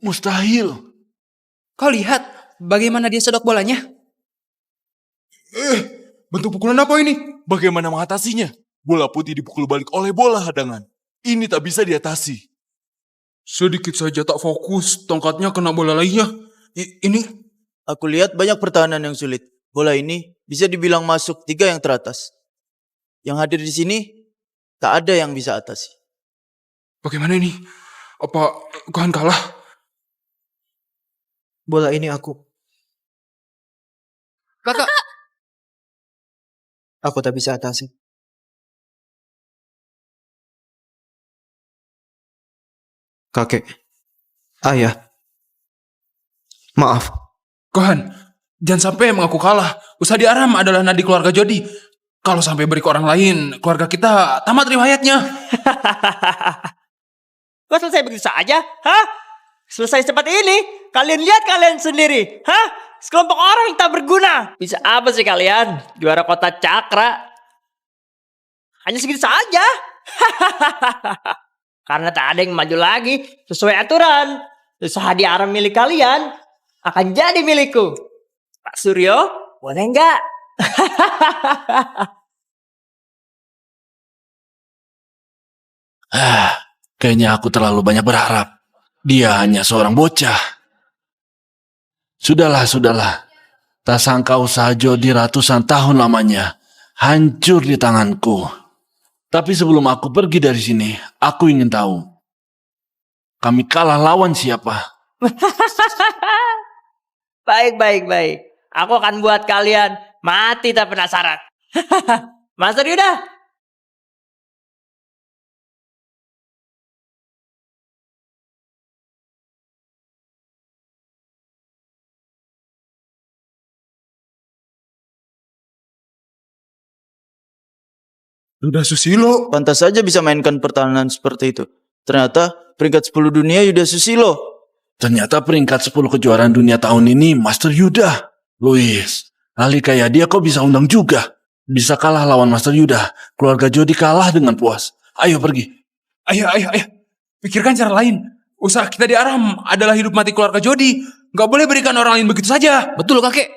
Mustahil. Kau lihat bagaimana dia sedot bolanya? Bentuk pukulan apa ini? Bagaimana mengatasinya? Bola putih dipukul balik oleh bola hadangan. Ini tak bisa diatasi. Sedikit saja tak fokus, tongkatnya kena bola lainnya. Ini... Aku lihat banyak pertahanan yang sulit. Bola ini bisa dibilang masuk 3 yang teratas. Yang hadir di sini, tak ada yang bisa atasi. Bagaimana ini? Apa Gohan kalah? Bola ini aku. Kakak. Aku tak bisa atasi. Kakek. Ayah. Maaf. Gohan, jangan sampai mengaku kalah. Usadi Aram adalah nadi keluarga Jodi. Kalau sampai beri ke orang lain, keluarga kita tamat riwayatnya. Kok selesai begitu saja? Hah? Selesai seperti ini? Kalian lihat kalian sendiri. Hah? Sekelompok orang yang tak berguna. Bisa apa sih kalian? Juara kota cakra. Hanya segitu saja. Karena tak ada yang maju lagi sesuai aturan. Hadiah Aram milik kalian akan jadi milikku. Pak Suryo, boleh nggak? Kayaknya aku terlalu banyak berharap. Dia hanya seorang bocah. Sudahlah. Tak sangka usaha Jodi ratusan tahun lamanya hancur di tanganku. Tapi sebelum aku pergi dari sini, aku ingin tahu. Kami kalah lawan siapa? Baik. Aku akan buat kalian mati tak penasaran. Master Yuda. Sudah Susilo. Pantas saja bisa mainkan pertahanan seperti itu. Ternyata peringkat 10 dunia Yuda Susilo. Ternyata peringkat 10 kejuaraan dunia tahun ini Master Yuda. Luis, ahli kayak dia kok bisa undang juga? Bisa kalah lawan Master Yuda. Keluarga Jodi kalah dengan puas. Ayo pergi. Ayah. Pikirkan cara lain. Usaha kita di Aram adalah hidup mati keluarga Jodi. Gak boleh berikan orang lain begitu saja. Betul, kakek.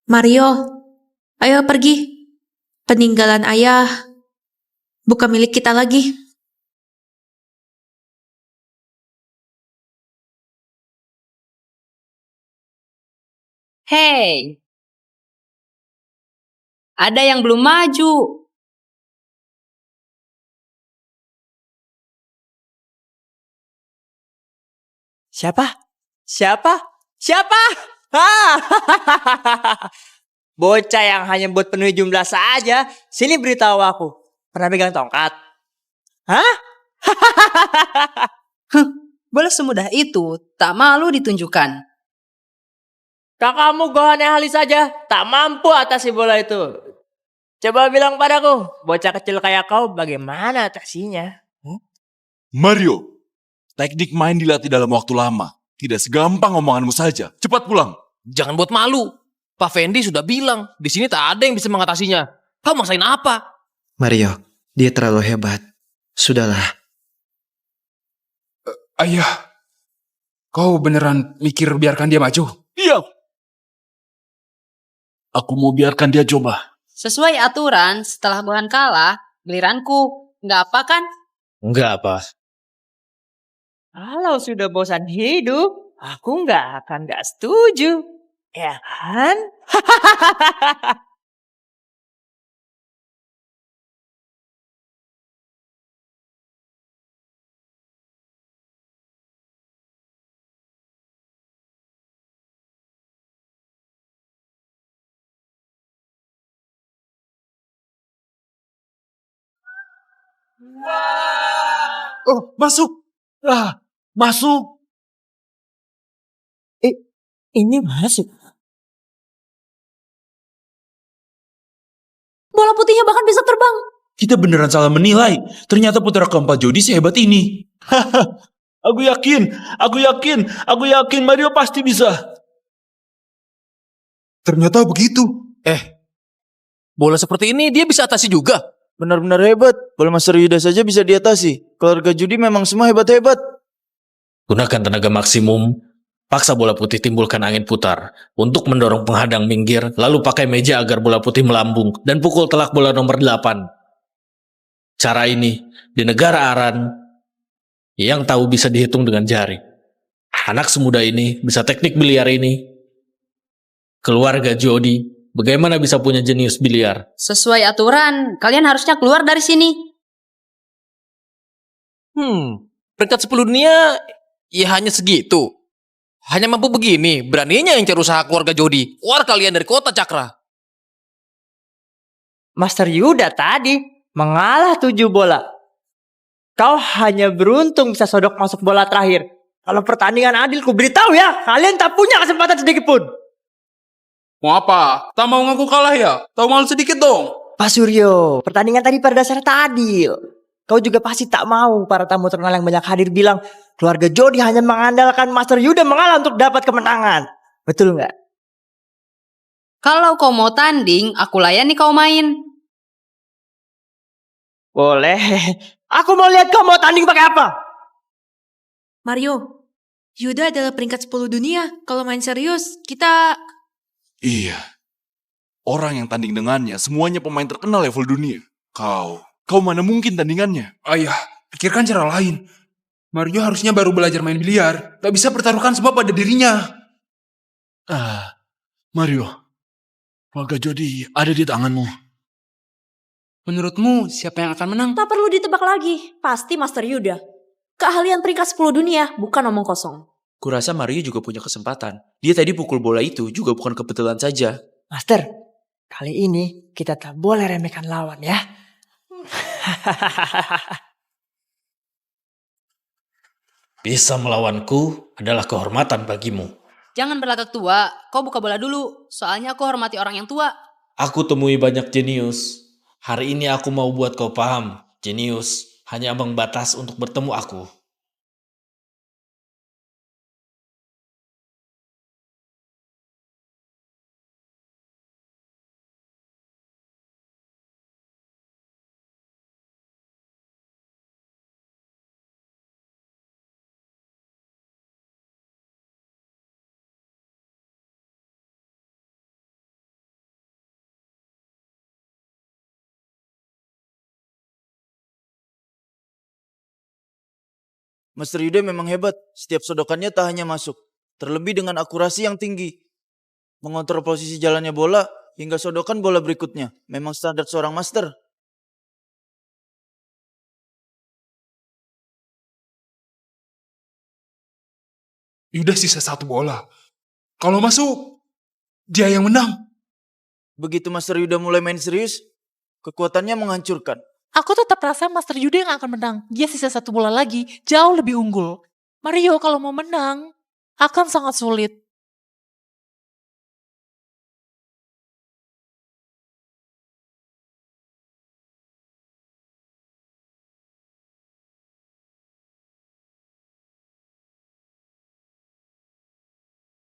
Mario, ayo pergi. Peninggalan ayah bukan milik kita lagi. Hei, ada yang belum maju. Siapa? Bocah yang hanya buat penuhi jumlah saja. Sini beritahu aku. Pernah pegang tongkat? Hah? Boleh semudah itu, tak malu ditunjukkan. Kakakmu Gohan yang ahli saja. Tak mampu atasi bola itu. Coba bilang padaku. Bocah kecil kayak kau bagaimana atasinya? Mario, teknik main dilatih dalam waktu lama. Tidak segampang omonganmu saja. Cepat pulang. Jangan buat malu. Pak Fendi sudah bilang, di sini tak ada yang bisa mengatasinya. Kau maksain apa? Mario, dia terlalu hebat. Sudahlah. Ayah, kau beneran mikir biarkan dia maju? Iya. Aku mau biarkan dia coba. Sesuai aturan, setelah Gohan kalah, giliranku. Nggak apa kan? Enggak apa. Kalau sudah bosan hidup, aku nggak setuju. Ya kan? Oh, masuk. Masuk. Ini masuk. Bola putihnya bahkan bisa terbang. Kita beneran salah menilai. Ternyata putra keempat Jody sehebat ini. Aku yakin Mario pasti bisa. Ternyata begitu. Bola seperti ini dia bisa atasi juga. Benar-benar hebat. Bola Master Yuda saja bisa diatasi. Keluarga Judi memang semua hebat-hebat. Gunakan tenaga maksimum. Paksa bola putih timbulkan angin putar. Untuk mendorong penghadang minggir, lalu pakai meja agar bola putih melambung. Dan pukul telak bola nomor 8. Cara ini, di negara Aran, yang tahu bisa dihitung dengan jari. Anak semuda ini bisa teknik biliar ini. Keluarga Jody, bagaimana bisa punya jenius biliar? Sesuai aturan, kalian harusnya keluar dari sini. Peringkat 10 dunia ya hanya segitu. Hanya mampu begini, beraninya yang cari usaha keluarga Jody. Keluar kalian dari kota Cakra. Master Yuda tadi mengalah 7 bola. Kau hanya beruntung bisa sodok masuk bola terakhir. Kalau pertandingan adil, ku beritahu ya, kalian tak punya kesempatan sedikit pun. Mau apa? Tak mau ngaku kalah ya? Tahu malu sedikit dong. Pak Suryo, pertandingan tadi pada dasarnya tak adil. Kau juga pasti tak mau para tamu terkenal yang banyak hadir bilang keluarga Jody hanya mengandalkan Master Yuda mengalah untuk dapat kemenangan. Betul nggak? Kalau kau mau tanding, aku layani kau main. Boleh. Aku mau lihat kau mau tanding pakai apa. Mario, Yuda adalah peringkat 10 dunia. Kalau main serius, kita... Iya. Orang yang tanding dengannya semuanya pemain terkenal level dunia. Kau mana mungkin tandingannya? Ayah, pikirkan cara lain. Mario harusnya baru belajar main biliar. Tak bisa pertaruhkan semua pada dirinya. Mario, keluarga Jody ada di tanganmu. Menurutmu siapa yang akan menang? Tak perlu ditebak lagi. Pasti Master Yuda. Keahlian peringkat 10 dunia, bukan omong kosong. Kurasa Mario juga punya kesempatan. Dia tadi pukul bola itu juga bukan kebetulan saja. Master, kali ini kita tak boleh remehkan lawan ya. Bisa melawanku adalah kehormatan bagimu. Jangan berlagak tua, kau buka bola dulu. Soalnya aku hormati orang yang tua. Aku temui banyak jenius. Hari ini aku mau buat kau paham. Jenius hanya ambang batas untuk bertemu aku. Master Yuda memang hebat. Setiap sodokannya tak hanya masuk. Terlebih dengan akurasi yang tinggi. Mengontrol posisi jalannya bola hingga sodokan bola berikutnya. Memang standar seorang master. Yuda sisa 1 bola. Kalau masuk, dia yang menang. Begitu Master Yuda mulai main serius, kekuatannya menghancurkan. Aku tetap rasa Master Yuda yang akan menang. Dia sisa 1 bola lagi, jauh lebih unggul. Mario kalau mau menang, akan sangat sulit.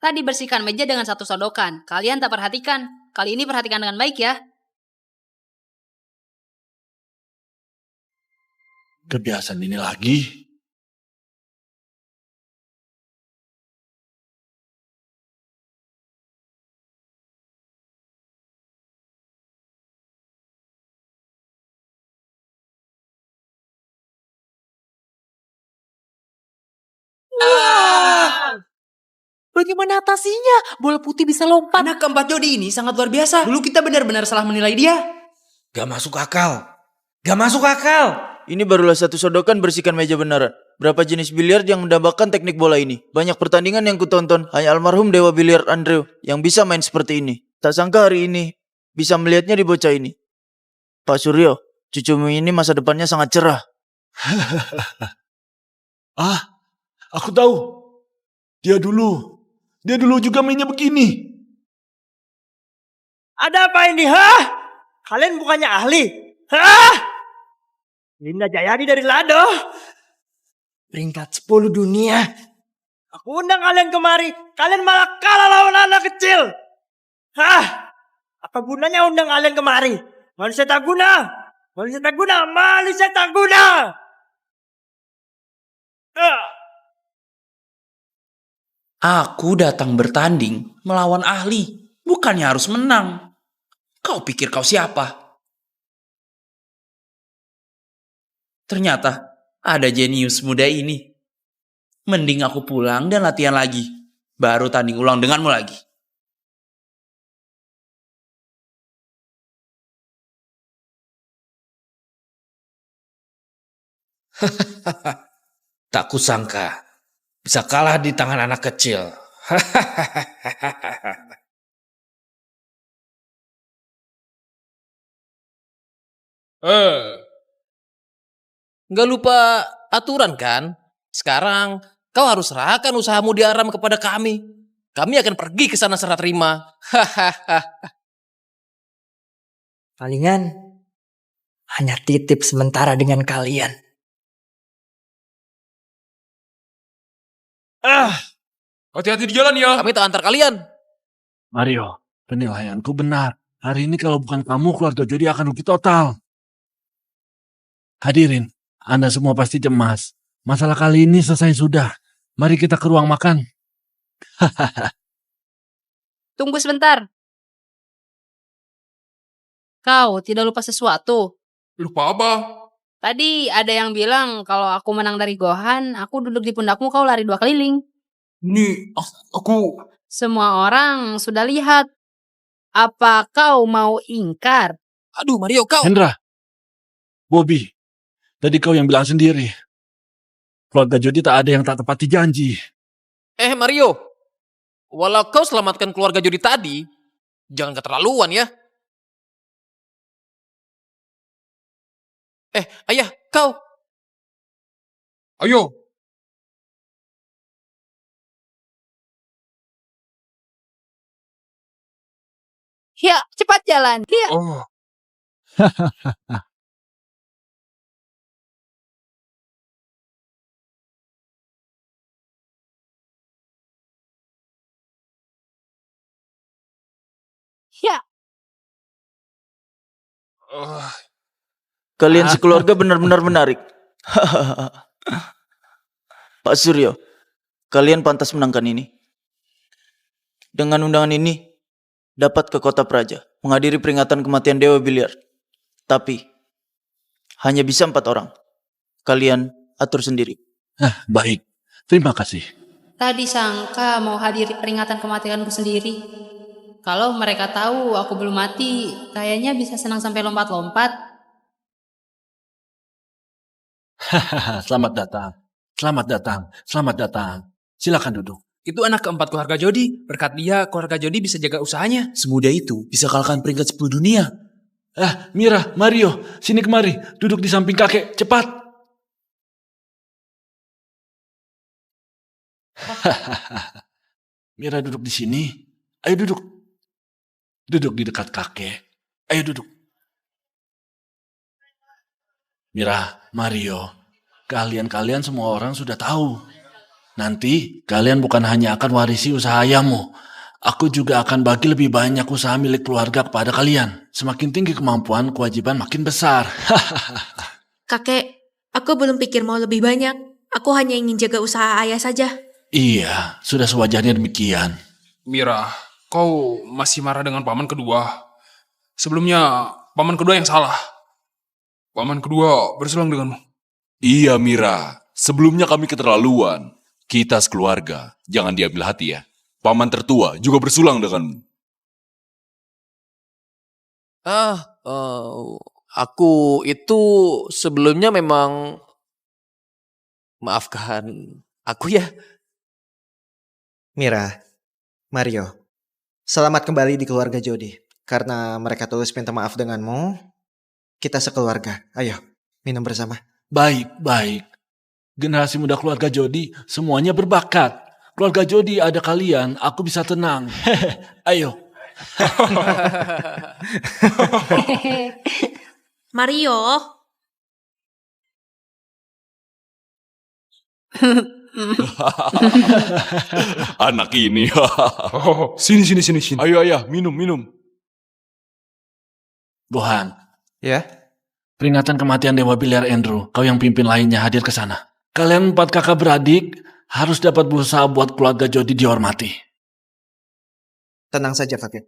Tadi bersihkan meja dengan 1 sodokan. Kalian tak perhatikan. Kali ini perhatikan dengan baik ya. Kebiasaan ini lagi. Bagaimana atasinya? Bola putih bisa lompat. Anak keempat Jody ini sangat luar biasa. Dulu kita benar-benar salah menilai dia. Gak masuk akal. Gak masuk akal. Ini barulah 1 sodokan bersihkan meja beneran. Berapa jenis biliar yang mendambakan teknik bola ini. Banyak pertandingan yang kutonton. Hanya almarhum Dewa Biliar Andrew yang bisa main seperti ini. Tak sangka hari ini bisa melihatnya di bocah ini. Pak Suryo, Cucumu ini masa depannya sangat cerah. Aku tahu. Dia dulu juga mainnya begini. Ada apa ini, hah? Kalian bukannya ahli? Hah? Linda Jayadi dari Lado. Peringkat 10 dunia. Aku undang kalian kemari. Kalian malah kalah lawan anak kecil. Hah? Apa gunanya undang kalian kemari? Manusia tak guna. Manusia tak guna. Manusia tak guna. Aku datang bertanding melawan ahli, bukannya harus menang. Kau pikir kau siapa? Ternyata ada jenius muda ini. Mending aku pulang dan latihan lagi. Baru tanding ulang denganmu lagi. Tak kusangka bisa kalah di tangan anak kecil. Nggak lupa aturan kan? Sekarang kau harus serahkan usahamu di Aram kepada kami. Kami akan pergi ke sana serah terima. Palingan hanya titip sementara dengan kalian. Hati-hati di jalan ya. Kami tak antar kalian. Mario, penilaianku benar. Hari ini kalau bukan kamu, keluarga Jody akan rugi total. Hadirin, Anda semua pasti cemas. Masalah kali ini selesai sudah. Mari kita ke ruang makan. Tunggu sebentar. Kau tidak lupa sesuatu? Lupa apa? Tadi ada yang bilang kalau aku menang dari Gohan, aku duduk di pundakmu, kau lari 2 keliling. Ini aku... Semua orang sudah lihat. Apa kau mau ingkar? Aduh Mario, kau... Hendra, Bobby, tadi kau yang bilang sendiri. Keluarga Jody tak ada yang tak tepati janji. Mario, walau kau selamatkan keluarga Jody tadi, jangan keterlaluan ya. Ayah, kau. Ayo. Ya, cepat jalan. Ya. Oh. Ya. Kalian sekeluarga benar-benar menarik. Pak Suryo, kalian pantas menangkan ini. Dengan undangan ini, dapat ke kota Praja, menghadiri peringatan kematian Dewa Biliar. Tapi, hanya bisa 4 orang. Kalian atur sendiri. Baik, terima kasih. Tadi sangka mau hadiri peringatan kematianku sendiri. Kalau mereka tahu aku belum mati, kayaknya bisa senang sampai lompat-lompat. Selamat datang. Selamat datang. Selamat datang. Silakan duduk. Itu anak keempat keluarga Jody. Berkat dia, keluarga Jody bisa jaga usahanya. Semudah itu, bisa kalahkan peringkat 10 dunia. Mira, Mario, sini kemari. Duduk di samping kakek, cepat. Mira duduk di sini. Ayo duduk. Duduk di dekat kakek. Ayo duduk. Mira, Mario, kalian semua orang sudah tahu. Nanti kalian bukan hanya akan warisi usaha ayahmu. Aku juga akan bagi lebih banyak usaha milik keluarga kepada kalian. Semakin tinggi kemampuan, kewajiban makin besar. Kakek, aku belum pikir mau lebih banyak. Aku hanya ingin jaga usaha ayah saja. Iya, sudah sewajarnya demikian. Mira, kau masih marah dengan paman kedua. Sebelumnya, paman kedua yang salah. Paman kedua berselang denganmu. Iya Mira, sebelumnya kami keterlaluan. Kita sekeluarga, jangan diambil hati ya. Paman tertua juga bersulang denganmu. Aku itu sebelumnya memang... Maafkan aku ya. Mira, Mario, selamat kembali di keluarga Jody. Karena mereka tulus minta maaf denganmu, Kita sekeluarga. Ayo, minum bersama. Baik, baik. Generasi muda keluarga Jody semuanya berbakat. Keluarga Jody ada kalian, aku bisa tenang. Ayo. Mario. Anak ini. Sini. Ayo ayah, minum. Gohan, Ya? peringatan kematian Dewa Biliar Andrew, kau yang pimpin lainnya hadir ke sana. Kalian 4 kakak beradik harus dapat berusaha buat keluarga Jody dihormati. Tenang saja, kakek.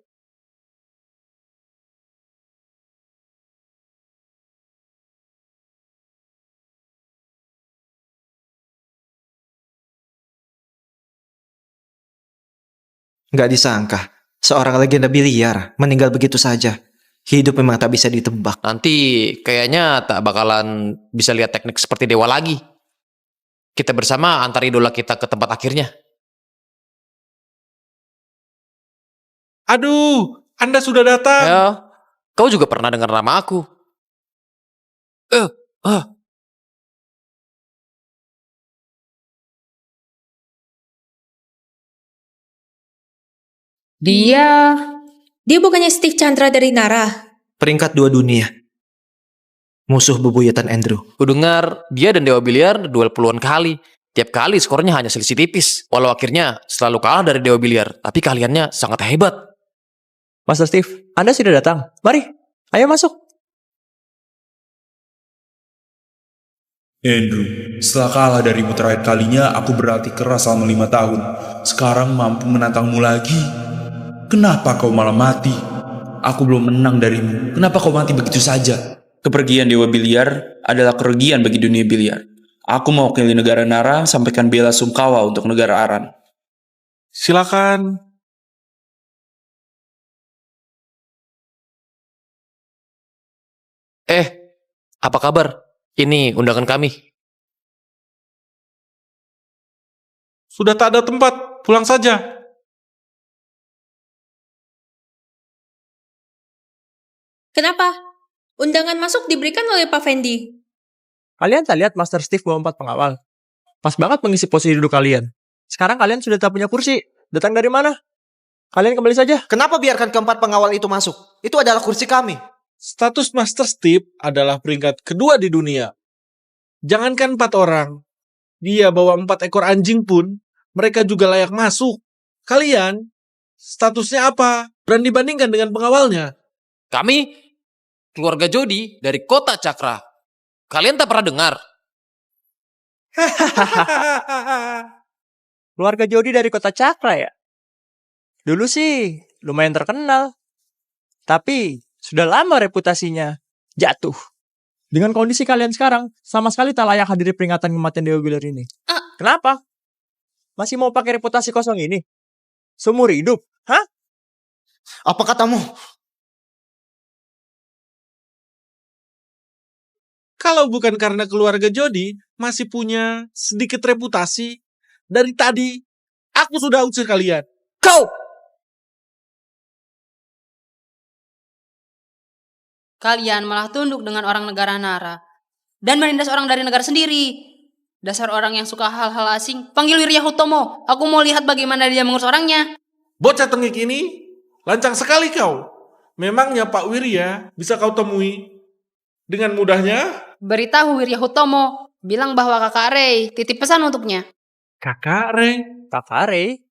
Nggak disangka, seorang legenda biliar meninggal begitu saja. Hidup memang tak bisa ditebak. Nanti kayaknya tak bakalan bisa lihat teknik seperti dewa lagi. Kita bersama antar idola kita ke tempat akhirnya. Aduh, Anda sudah datang. Ya, kau juga pernah dengar nama aku. Dia bukannya Steve Chandra dari Nara. Peringkat 2 dunia. Musuh bebuyutan Andrew. Kudengar dia dan Dewa Biliar duel puluhan kali. Tiap kali skornya hanya selisih tipis. Walau akhirnya selalu kalah dari Dewa Biliar. Tapi kaliannya sangat hebat. Master Steve, Anda sudah datang. Mari, ayo masuk. Andrew, setelah kalah darimu terakhir kalinya, aku berlatih keras selama 5 tahun. Sekarang mampu menantangmu lagi. Kenapa kau malah mati? Aku belum menang darimu. Kenapa kau mati begitu saja? Kepergian Dewa Biliar adalah kerugian bagi dunia biliar. Aku mewakili negara Nara sampaikan bela sungkawa untuk negara Aran. Silakan. Apa kabar? Ini undangan kami. Sudah tak ada tempat, pulang saja. Kenapa? Undangan masuk diberikan oleh Pak Fendi. Kalian tak lihat Master Steve bawa 4 pengawal? Pas banget mengisi posisi duduk kalian. Sekarang kalian sudah tak punya kursi. Datang dari mana? Kalian kembali saja. Kenapa biarkan keempat pengawal itu masuk? Itu adalah kursi kami. Status Master Steve adalah peringkat kedua di dunia. Jangankan 4 orang, dia bawa 4 ekor anjing pun, mereka juga layak masuk. Kalian, statusnya apa? Berani bandingkan dengan pengawalnya. Kami, keluarga Jody dari kota Cakra. Kalian tak pernah dengar? Keluarga Jody dari kota Cakra ya? Dulu sih lumayan terkenal. Tapi sudah lama reputasinya jatuh. Dengan kondisi kalian sekarang, sama sekali tak layak hadiri peringatan kematian Dewa Biliar ini. Kenapa? Masih mau pakai reputasi kosong ini? Seumur hidup? Hah? Apa katamu? Kalau bukan karena keluarga Jody masih punya sedikit reputasi, dari tadi aku sudah usir kalian. Kau! Kalian malah tunduk dengan orang negara Nara dan menindas orang dari negara sendiri. Dasar orang yang suka hal-hal asing. Panggil Wirya Hutomo. Aku mau lihat bagaimana dia mengurus orangnya. Bocah tengik ini, lancang sekali kau. Memangnya Pak Wirya bisa kau temui dengan mudahnya? Beritahu Wirya Hutomo. Bilang bahwa kakak Rey titip pesan untuknya. Kakak Rey? Kakak Rey?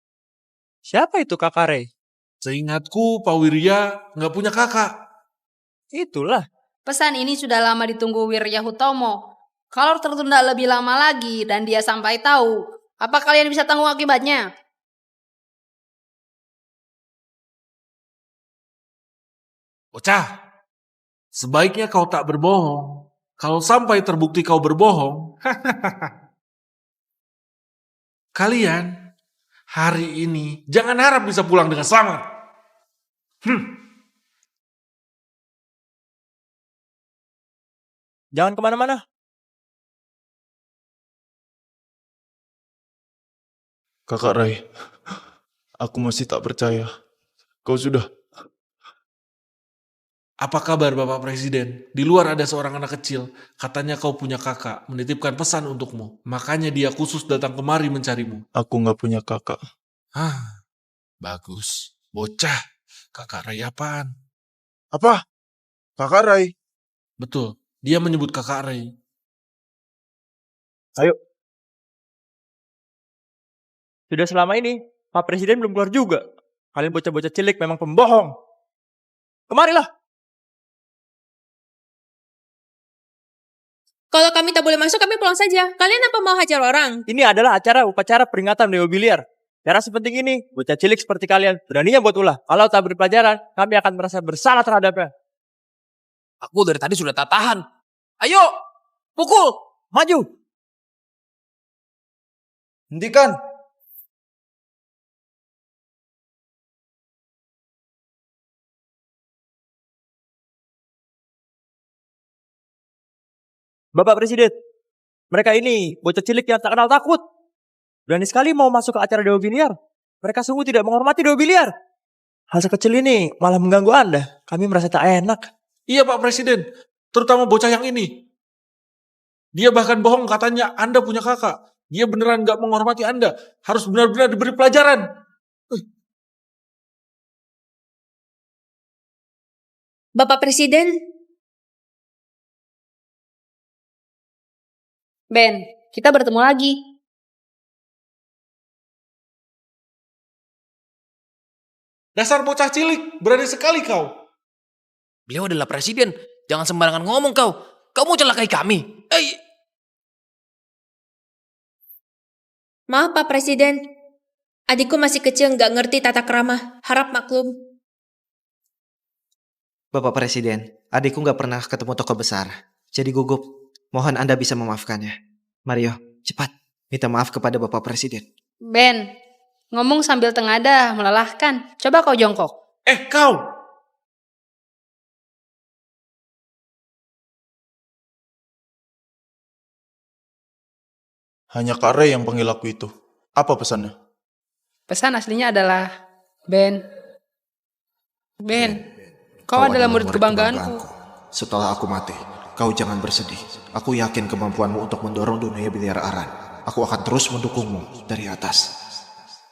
Siapa itu kakak Rey? Seingatku Pak Wirya nggak punya kakak. Itulah. Pesan ini sudah lama ditunggu Wirya Hutomo. Kalau tertunda lebih lama lagi dan dia sampai tahu, apa kalian bisa tanggung akibatnya? Bocah, sebaiknya kau tak berbohong. Kalau sampai terbukti kau berbohong, kalian hari ini jangan harap bisa pulang dengan selamat. Jangan kemana-mana. Kakak Rai, aku masih tak percaya. Kau sudah Apa kabar Bapak Presiden? Di luar ada seorang anak kecil. Katanya kau punya kakak, menitipkan pesan untukmu. Makanya dia khusus datang kemari mencarimu. Aku nggak punya kakak. Bagus. Bocah. Kakak Ray apaan? Apa? Kakak Ray? Betul. Dia menyebut kakak Ray. Ayo. Sudah selama ini, Pak Presiden belum keluar juga. Kalian bocah-bocah cilik memang pembohong. Kemarilah. Kalau kami tak boleh masuk, kami pulang saja. Kalian apa mau hajar orang? Ini adalah upacara peringatan Dewa Biliar. Cara sepenting ini, bocah cilik seperti kalian beraninya buat ulah. Kalau tak beri pelajaran, kami akan merasa bersalah terhadapnya. Aku dari tadi sudah tak tahan. Ayo, pukul, maju. Hentikan. Bapak Presiden, mereka ini bocah cilik yang tak kenal takut. Berani sekali mau masuk ke acara Dewa Biliar. Mereka sungguh tidak menghormati Dewa Biliar. Hal sekecil ini malah mengganggu Anda. Kami merasa tak enak. Iya Pak Presiden, terutama bocah yang ini. Dia bahkan bohong katanya Anda punya kakak. Dia beneran gak menghormati Anda. Harus benar-benar diberi pelajaran. Bapak Presiden? Ben, kita bertemu lagi. Dasar bocah cilik, berani sekali kau. Beliau adalah presiden. Jangan sembarangan ngomong kau. Kau mau celakai kami. Maaf Pak Presiden. Adikku masih kecil nggak ngerti tata krama. Harap maklum. Bapak Presiden, adikku nggak pernah ketemu tokoh besar. Jadi gugup. Mohon Anda bisa memaafkannya. Mario, cepat. Minta maaf kepada Bapak Presiden. Ben, ngomong sambil tengadah, melelahkan. Coba kau jongkok. Kau! Hanya Kak Ray yang panggil aku itu. Apa pesannya? Pesan aslinya adalah, Ben, kau adalah murid kebanggaanku. Setelah aku mati, kau jangan bersedih. Aku yakin kemampuanmu untuk mendorong dunia biliar Aran. Aku akan terus mendukungmu dari atas.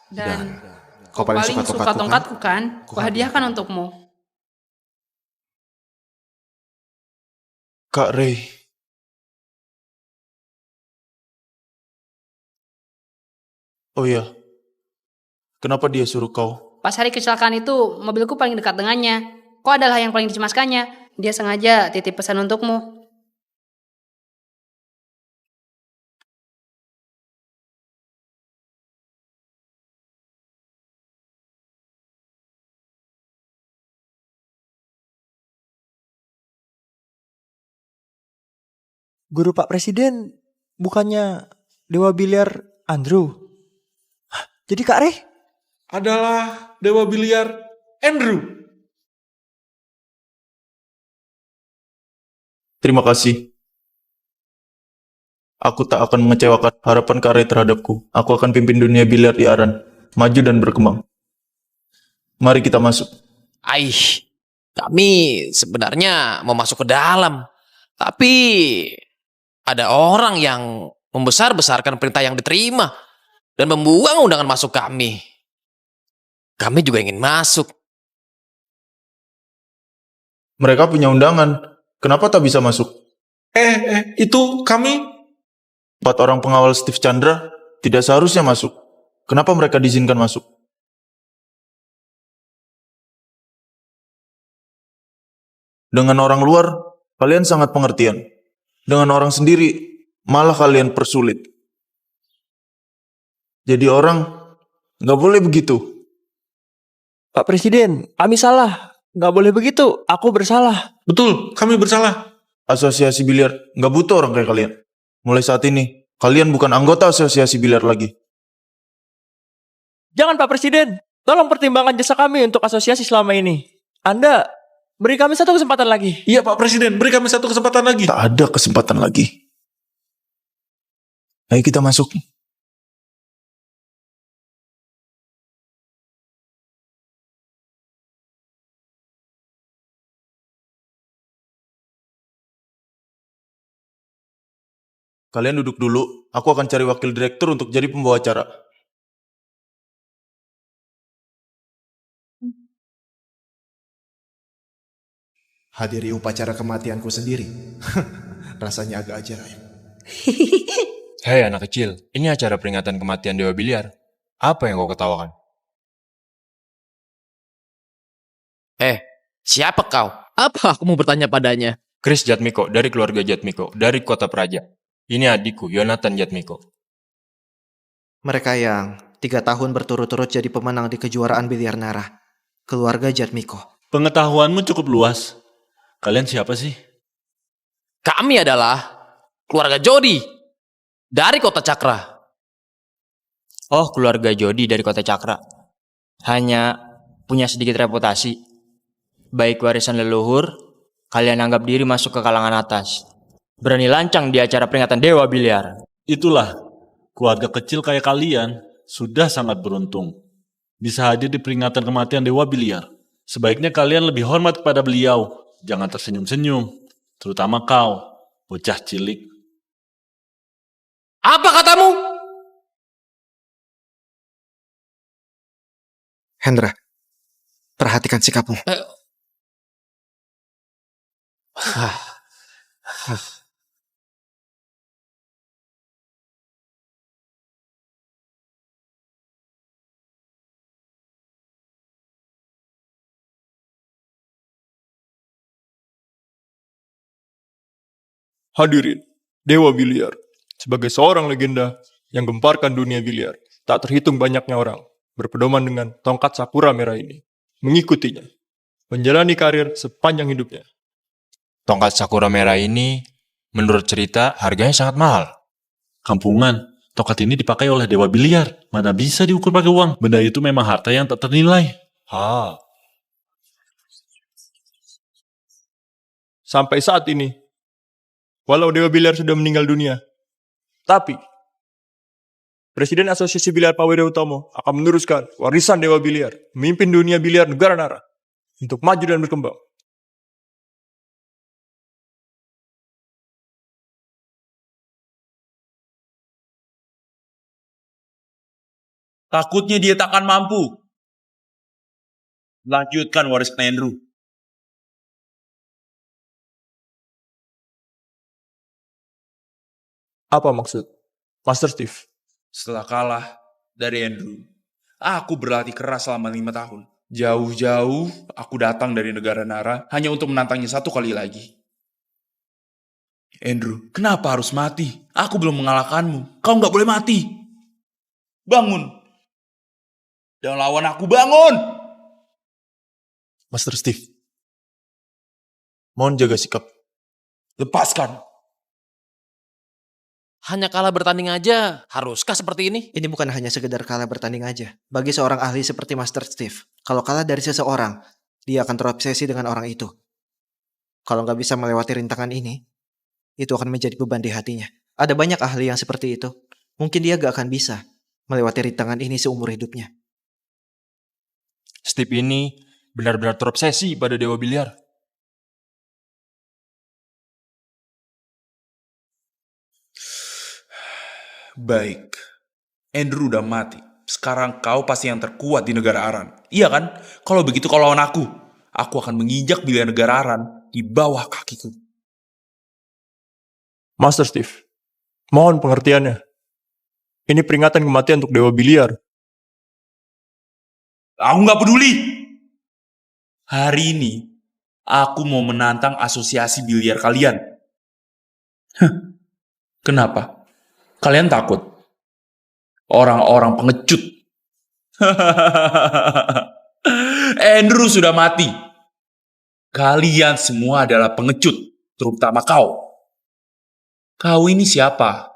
Dan kau paling suka tongkatku kan? Kuhadiahkan untukmu. Kak Ray. Oh iya. Kenapa dia suruh kau? Pas hari kecelakaan itu, mobilku paling dekat dengannya. Kau adalah yang paling dicemaskannya. Dia sengaja titip pesan untukmu. Guru Pak Presiden bukannya Dewa Biliar Andrew? Jadi Kak Ray? Adalah Dewa Biliar Andrew. Terima kasih. Aku tak akan mengecewakan harapan Kak Ray terhadapku. Aku akan pimpin dunia biliar di Aran. Maju dan berkembang. Mari kita masuk. Kami sebenarnya mau masuk ke dalam. Tapi ada orang yang membesar-besarkan perintah yang diterima dan membuang undangan masuk kami. Kami juga ingin masuk. Mereka punya undangan. Kenapa tak bisa masuk? Itu kami. 4 orang pengawal Steve Chandra tidak seharusnya masuk. Kenapa mereka diizinkan masuk? Dengan orang luar, kalian sangat pengertian. Dengan orang sendiri, malah kalian persulit. Jadi orang, nggak boleh begitu. Pak Presiden, kami salah. Nggak boleh begitu, aku bersalah. Betul, kami bersalah. Asosiasi biliar nggak butuh orang kayak kalian. Mulai saat ini, kalian bukan anggota asosiasi biliar lagi. Jangan Pak Presiden, tolong pertimbangkan jasa kami untuk asosiasi selama ini. Anda beri kami satu kesempatan lagi. Iya Pak Presiden, beri kami satu kesempatan lagi. Tak ada kesempatan lagi. Ayo kita masuk. Kalian duduk dulu, aku akan cari wakil direktur untuk jadi pembawa acara. Hadiri upacara kematianku sendiri. Rasanya agak ajaib. Hei anak kecil, ini acara peringatan kematian Dewa Biliar. Apa yang kau ketawakan? Siapa kau? Apa aku mau bertanya padanya? Chris Jatmiko dari keluarga Jatmiko, dari kota Praja. Ini adikku, Yonatan Jatmiko. Mereka yang 3 tahun berturut-turut jadi pemenang di kejuaraan biliar Nara. Keluarga Jatmiko. Pengetahuanmu cukup luas. Kalian siapa sih? Kami adalah keluarga Jody dari kota Cakra. Oh, keluarga Jody dari kota Cakra. Hanya punya sedikit reputasi. Baik warisan leluhur, kalian anggap diri masuk ke kalangan atas. Berani lancang di acara peringatan Dewa Biliar. Itulah, keluarga kecil kayak kalian sudah sangat beruntung. Bisa hadir di peringatan kematian Dewa Biliar. Sebaiknya kalian lebih hormat kepada beliau. Jangan tersenyum-senyum. Terutama kau, bocah cilik. Apa katamu? Hendra, perhatikan sikapmu. Hadirin, Dewa Biliar, sebagai seorang legenda yang gemparkan dunia biliar, tak terhitung banyaknya orang berpedoman dengan tongkat sakura merah ini, mengikutinya, menjalani karir sepanjang hidupnya. Tongkat sakura merah ini, menurut cerita, harganya sangat mahal. Kampungan, tongkat ini dipakai oleh Dewa Biliar. Mana bisa diukur pakai uang? Benda itu memang harta yang tak ternilai. Sampai saat ini, walau Dewa Biliar sudah meninggal dunia, tapi Presiden Asosiasi Biliar Pak Wirya Utomo akan meneruskan warisan Dewa Biliar, memimpin dunia biliar negara Nara untuk maju dan berkembang. Takutnya dia takkan mampu lanjutkan warisan Andrew. Apa maksud Master Steve? Setelah kalah dari Andrew, aku berlatih keras selama 5 tahun. Jauh-jauh aku datang dari negara Nara hanya untuk menantangnya 1 kali lagi. Andrew, kenapa harus mati? Aku belum mengalahkanmu. Kau nggak boleh mati. Bangun. Dan lawan aku, bangun! Master Steve, mohon jaga sikap. Lepaskan. Hanya kalah bertanding aja, haruskah seperti ini? Ini bukan hanya sekedar kalah bertanding aja. Bagi seorang ahli seperti Master Steve, kalau kalah dari seseorang, dia akan terobsesi dengan orang itu. Kalau nggak bisa melewati rintangan ini, itu akan menjadi beban di hatinya. Ada banyak ahli yang seperti itu. Mungkin dia gak akan bisa melewati rintangan ini seumur hidupnya. Steve ini benar-benar terobsesi pada Dewa Biliar. Baik, Andrew udah mati. Sekarang kau pasti yang terkuat di negara Aran. Iya kan? Kalau begitu kau lawan aku akan menginjak biliar negara Aran di bawah kakiku. Master Steve, mohon pengertiannya. Ini peringatan kematian untuk Dewa Biliar. Aku nggak peduli. Hari ini, aku mau menantang asosiasi biliar kalian. Kenapa? Kalian takut? Orang-orang pengecut. Andrew sudah mati. Kalian semua adalah pengecut, terutama kau. Kau ini siapa?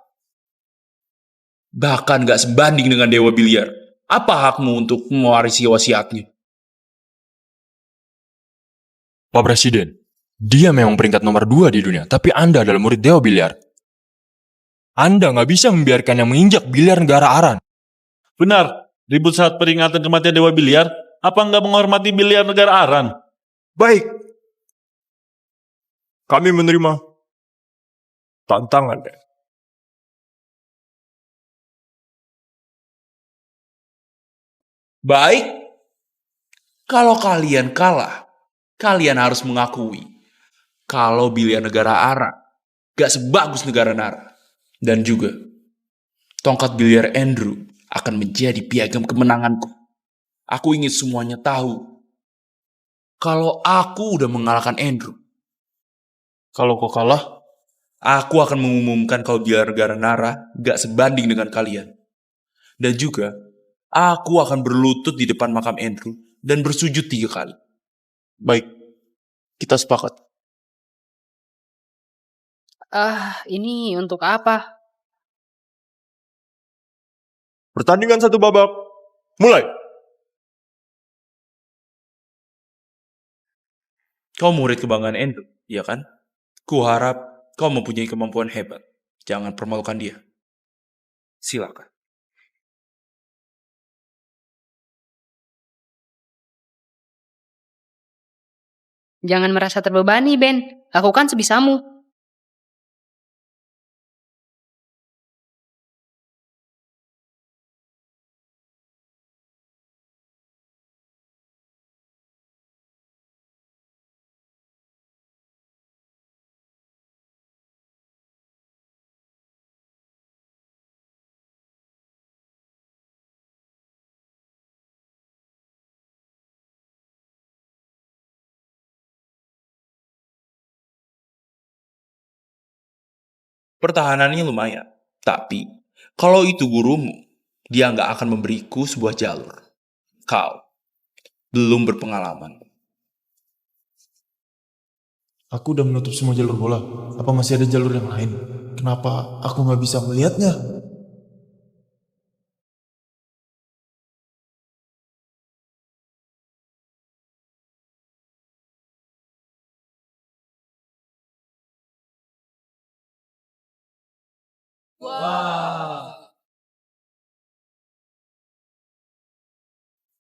Bahkan gak sebanding dengan Dewa Biliar. Apa hakmu untuk mewarisi wasiatnya? Pak Presiden, dia memang peringkat nomor 2 di dunia, tapi Anda adalah murid Dewa Biliar. Anda nggak bisa membiarkannya menginjak biliar negara Aran. Benar, ribut saat peringatan kematian Dewa Biliar, apa nggak menghormati biliar negara Aran? Baik. Kami menerima tantangannya. Baik, kalau kalian kalah, kalian harus mengakui kalau biliar negara Ara gak sebagus negara Nara. Dan juga, tongkat biliar Andrew akan menjadi piagam kemenanganku. Aku ingin semuanya tahu kalau aku udah mengalahkan Andrew. Kalau kau kalah, aku akan mengumumkan kalau biliar negara Nara gak sebanding dengan kalian. Dan juga, aku akan berlutut di depan makam Andrew dan bersujud 3 kali. Baik, kita sepakat. Ini untuk apa? Pertandingan 1 babak, mulai. Kau murid kebanggaan Andrew, iya kan? Kuharap kau mempunyai kemampuan hebat. Jangan permalukan dia. Silakan. Jangan merasa terbebani, Ben. Lakukan sebisamu. Pertahanannya lumayan. Tapi, kalau itu gurumu, dia nggak akan memberiku sebuah jalur. Kau belum berpengalaman. Aku udah menutup semua jalur bola. Apa masih ada jalur yang lain? Kenapa aku nggak bisa melihatnya?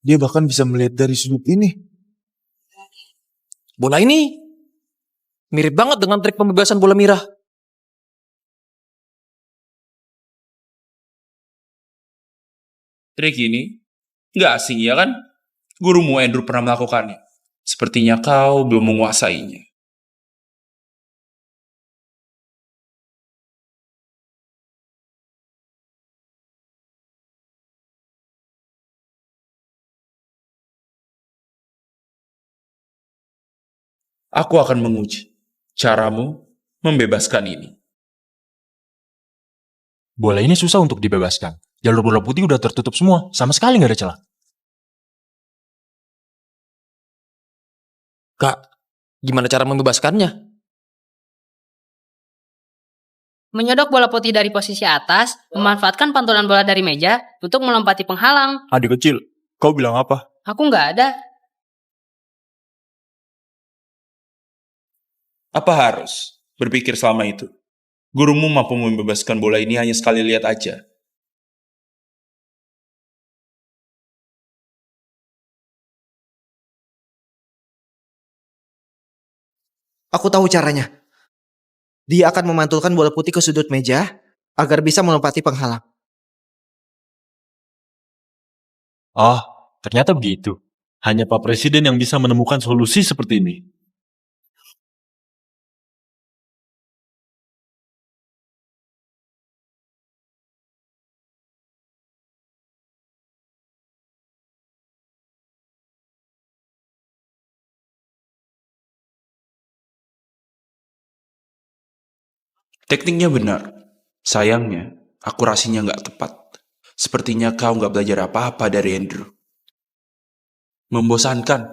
Dia bahkan bisa melihat dari sudut ini. Bola ini mirip banget dengan trik pembebasan bola Mira. Trik ini nggak asing, ya kan? Gurumu Andrew pernah melakukannya. Sepertinya kau belum menguasainya. Aku akan menguji caramu membebaskan ini. Bola ini susah untuk dibebaskan. Jalur bola putih udah tertutup semua. Sama sekali nggak ada celah. Kak, gimana cara membebaskannya? Menyodok bola putih dari posisi atas, memanfaatkan pantulan bola dari meja untuk melompati penghalang. Adik kecil, kau bilang apa? Aku nggak ada. Apa harus berpikir selama itu? Gurumu mampu membebaskan bola ini hanya sekali lihat aja. Aku tahu caranya. Dia akan memantulkan bola putih ke sudut meja agar bisa melompati penghalang. Ah, ternyata begitu. Hanya Pak Presiden yang bisa menemukan solusi seperti ini. Tekniknya benar. Sayangnya, akurasinya nggak tepat. Sepertinya kau nggak belajar apa-apa dari Andrew. Membosankan.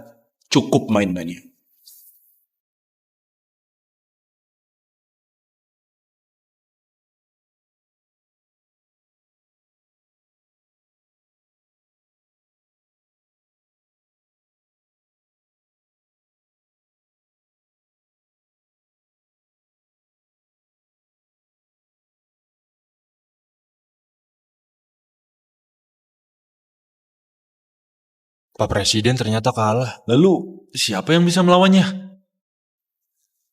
Cukup main-mainnya. Pak Presiden ternyata kalah. Lalu, siapa yang bisa melawannya?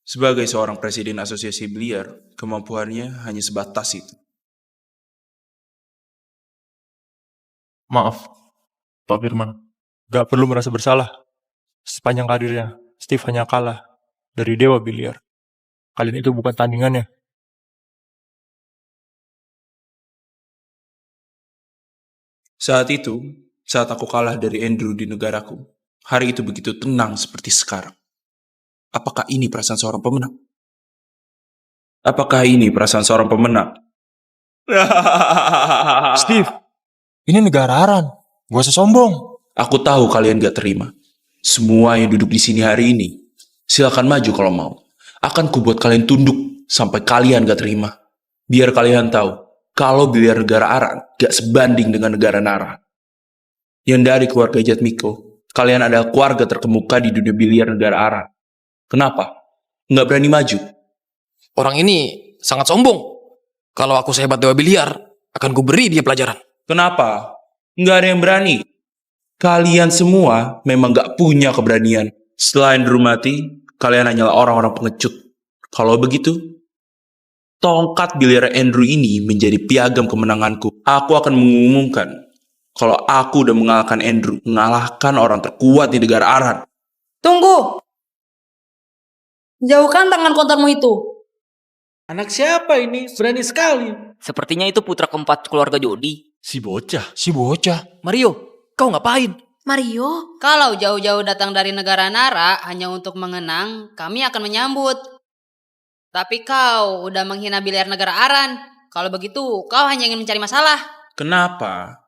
Sebagai seorang presiden asosiasi biliar, kemampuannya hanya sebatas itu. Maaf, Pak Firman, gak perlu merasa bersalah. Sepanjang karirnya, Steve hanya kalah dari Dewa Biliar. Kalian itu bukan tandingannya. Saat itu, saat aku kalah dari Andrew di negaraku, hari itu begitu tenang seperti sekarang. Apakah ini perasaan seorang pemenang? Apakah ini perasaan seorang pemenang? Steve, ini negara Aran. Gak usah sombong. Aku tahu kalian gak terima. Semua yang duduk di sini hari ini, silakan maju kalau mau. Akan kubuat kalian tunduk sampai kalian gak terima. Biar kalian tahu, kalau biliar negara Aran gak sebanding dengan negara Nara. Yang dari keluarga Jatmiko, kalian adalah keluarga terkemuka di dunia biliar negara Aran. Kenapa? Nggak berani maju? Orang ini sangat sombong. Kalau aku sehebat Dewa Biliar, akan ku beri dia pelajaran. Kenapa? Nggak ada yang berani. Kalian semua memang nggak punya keberanian. Selain Drumati, kalian hanyalah orang-orang pengecut. Kalau begitu, tongkat biliar Andrew ini menjadi piagam kemenanganku. Aku akan mengumumkan kalau aku udah mengalahkan Andrew, mengalahkan orang terkuat di negara Aran. Tunggu! Jauhkan tangan kotormu itu. Anak siapa ini? Berani sekali. Sepertinya itu putra keempat keluarga Jodi. Si bocah. Mario, kau ngapain? Mario? Kalau jauh-jauh datang dari negara Nara hanya untuk mengenang, kami akan menyambut. Tapi kau udah menghina biliar negara Aran. Kalau begitu, kau hanya ingin mencari masalah. Kenapa?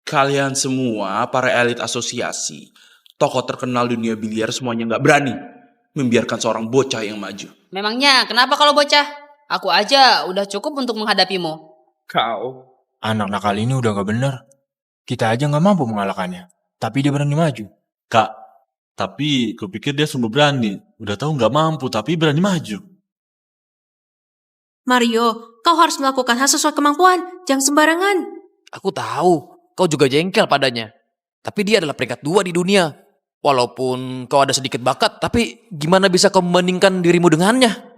Kalian semua, para elit asosiasi, tokoh terkenal dunia biliar semuanya nggak berani membiarkan seorang bocah yang maju. Memangnya kenapa kalau bocah? Aku aja udah cukup untuk menghadapimu. Kau? Anak nakal ini udah gak bener. Kita aja gak mampu mengalahkannya. Tapi dia berani maju. Kak, tapi kupikir dia sungguh berani. Udah tahu gak mampu, tapi berani maju. Mario, kau harus melakukan hal sesuai kemampuan. Jangan sembarangan. Aku tahu, kau juga jengkel padanya. Tapi dia adalah peringkat 2 di dunia. Walaupun kau ada sedikit bakat, tapi gimana bisa kau membandingkan dirimu dengannya?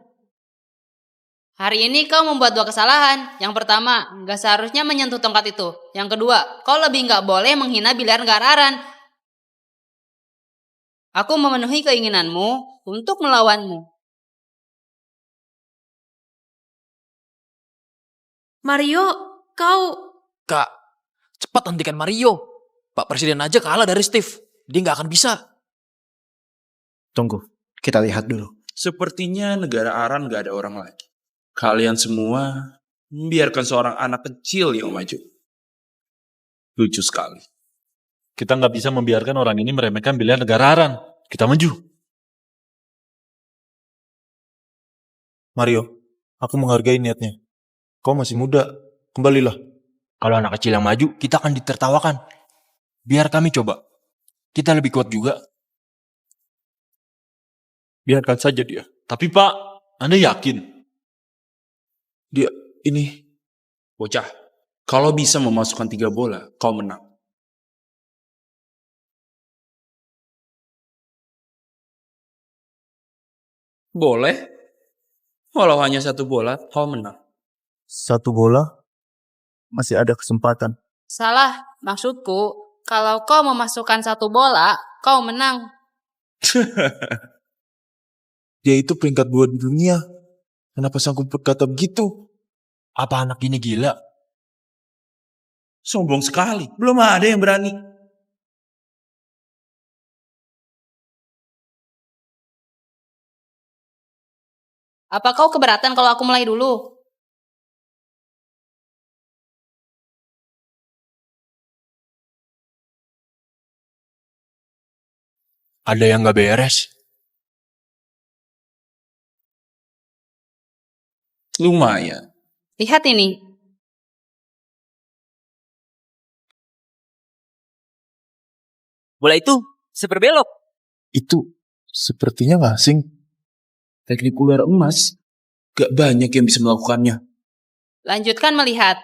Hari ini kau membuat 2 kesalahan. Yang pertama, gak seharusnya menyentuh tongkat itu. Yang kedua, kau lebih gak boleh menghina biliar negara Aran. Aku memenuhi keinginanmu untuk melawanmu. Mario, kau... Kak, cepat hentikan Mario. Pak Presiden aja kalah dari Steve. Dia gak akan bisa. Tunggu, kita lihat dulu. Sepertinya negara Aran gak ada orang lagi. Kalian semua membiarkan seorang anak kecil yang maju. Lucu sekali. Kita nggak bisa membiarkan orang ini meremehkan biliar negara Aran. Kita maju. Mario, aku menghargai niatnya. Kau masih muda, kembalilah. Kalau anak kecil yang maju, kita akan ditertawakan. Biar kami coba. Kita lebih kuat juga. Biarkan saja dia. Tapi Pak, Anda yakin? Dia ini bocah. Kalau bisa memasukkan 3 bola, kau menang. Boleh. Walau hanya 1 bola, kau menang. 1 bola, masih ada kesempatan. Salah, maksudku, kalau kau memasukkan 1 bola, kau menang. Dia itu peringkat 2 di dunia. Kenapa sanggup berkata begitu? Apa anak ini gila? Sombong sekali. Belum ada yang berani. Apa kau keberatan kalau aku mulai dulu? Ada yang gak beres? Lumayan. Lihat ini. Bola itu seberbelok. Itu sepertinya gak asing. Teknik ular emas. Gak banyak yang bisa melakukannya. Lanjutkan melihat.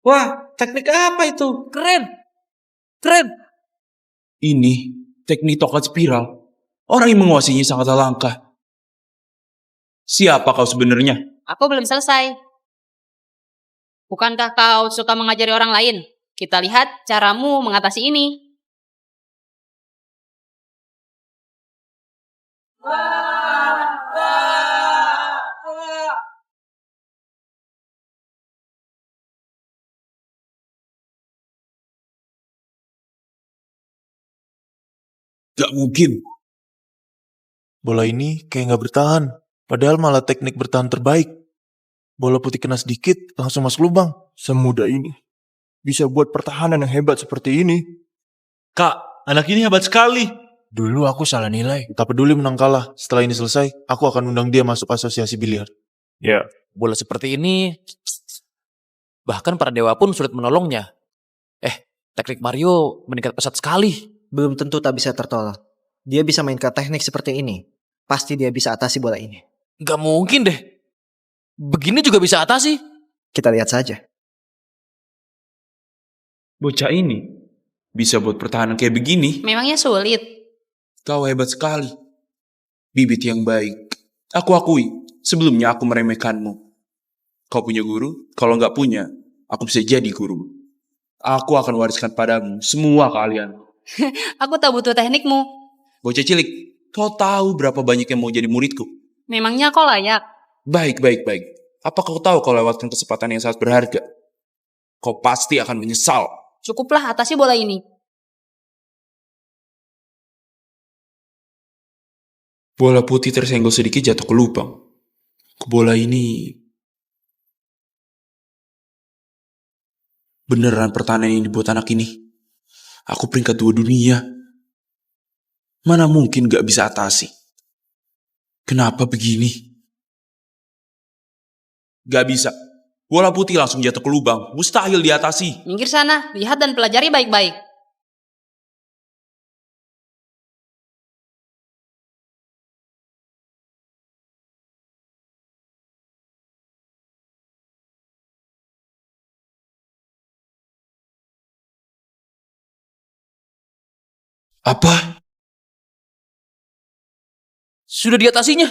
Wah, teknik apa itu? Keren. Keren. Ini teknik tongkat spiral. Orang yang menguasainya sangatlah langka. Siapa kau sebenarnya? Aku belum selesai. Bukankah kau suka mengajari orang lain? Kita lihat caramu mengatasi ini. Gak mungkin. Bola ini kayak nggak bertahan. Padahal malah teknik bertahan terbaik. Bola putih kena sedikit, langsung masuk lubang. Semudah ini. Bisa buat pertahanan yang hebat seperti ini. Kak, anak ini hebat sekali. Dulu aku salah nilai. Tak peduli menang kalah. Setelah ini selesai, aku akan undang dia masuk asosiasi biliar. Ya. Bola seperti ini, bahkan para dewa pun sulit menolongnya. Teknik Mario meningkat pesat sekali. Belum tentu tak bisa tertolak. Dia bisa mainkan teknik seperti ini. Pasti dia bisa atasi bola ini. Gak mungkin deh. Begini juga bisa atasi. Kita lihat saja. Bocah ini bisa buat pertahanan kayak begini. Memangnya sulit? Kau hebat sekali. Bibit yang baik. Aku akui, sebelumnya aku meremehkanmu. Kau punya guru? Kalau nggak punya, aku bisa jadi guru. Aku akan wariskan padamu semua keahlian. Aku tak butuh teknikmu. Bocah cilik, kau tahu berapa banyak yang mau jadi muridku? Memangnya kau layak? Baik. Apa kau tahu kau lewatkan kesempatan yang sangat berharga? Kau pasti akan menyesal. Cukuplah atasi bola ini. Bola putih tersenggol sedikit jatuh ke lubang. Bola ini... Beneran pertahanan ini buat anak ini. Aku peringkat 2 dunia. Mana mungkin gak bisa atasi? Kenapa begini? Gak bisa. Bola putih langsung jatuh ke lubang. Mustahil diatasi. Minggir sana, lihat dan pelajari baik-baik. Apa? Sudah diatasinya.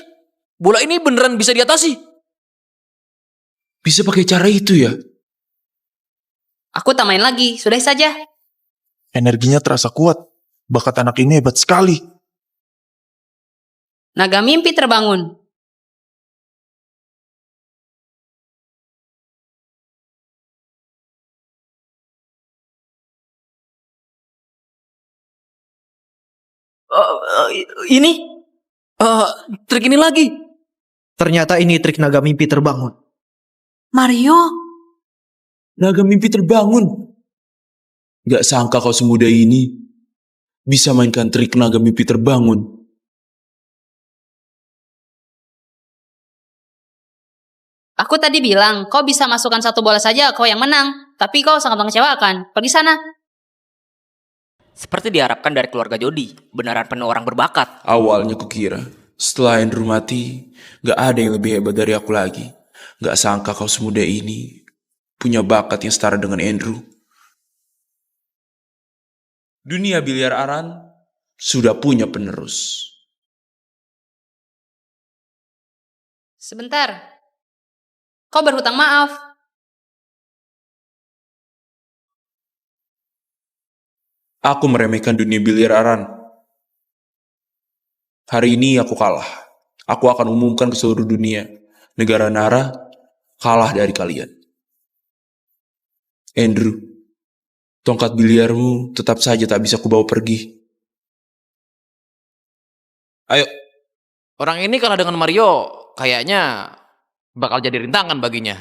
Bola ini beneran bisa diatasi. Bisa pakai cara itu ya? Aku tak main lagi, sudah saja. Energinya terasa kuat. Bakat anak ini hebat sekali. Naga mimpi terbangun. Ini? Trik ini lagi. Ternyata ini trik naga mimpi terbangun. Mario? Naga mimpi terbangun. Gak sangka kau semudah ini bisa mainkan trik naga mimpi terbangun. Aku tadi bilang, kau bisa masukkan satu bola saja, kau yang menang. Tapi kau sangat mengecewakan. Pergi sana. Seperti diharapkan dari keluarga Jody, beneran penuh orang berbakat. Awalnya kukira, setelah Andrew mati, gak ada yang lebih hebat dari aku lagi. Gak sangka kau semudah ini punya bakat yang setara dengan Andrew. Dunia biliar Aran sudah punya penerus. Sebentar. Kau berhutang maaf. Aku meremehkan dunia biliar Aran. Hari ini aku kalah. Aku akan umumkan ke seluruh dunia. Negara Nara kalah dari kalian. Andrew, tongkat biliarmu tetap saja tak bisa kubawa pergi. Ayo. Orang ini kalah dengan Mario, kayaknya bakal jadi rintangan baginya.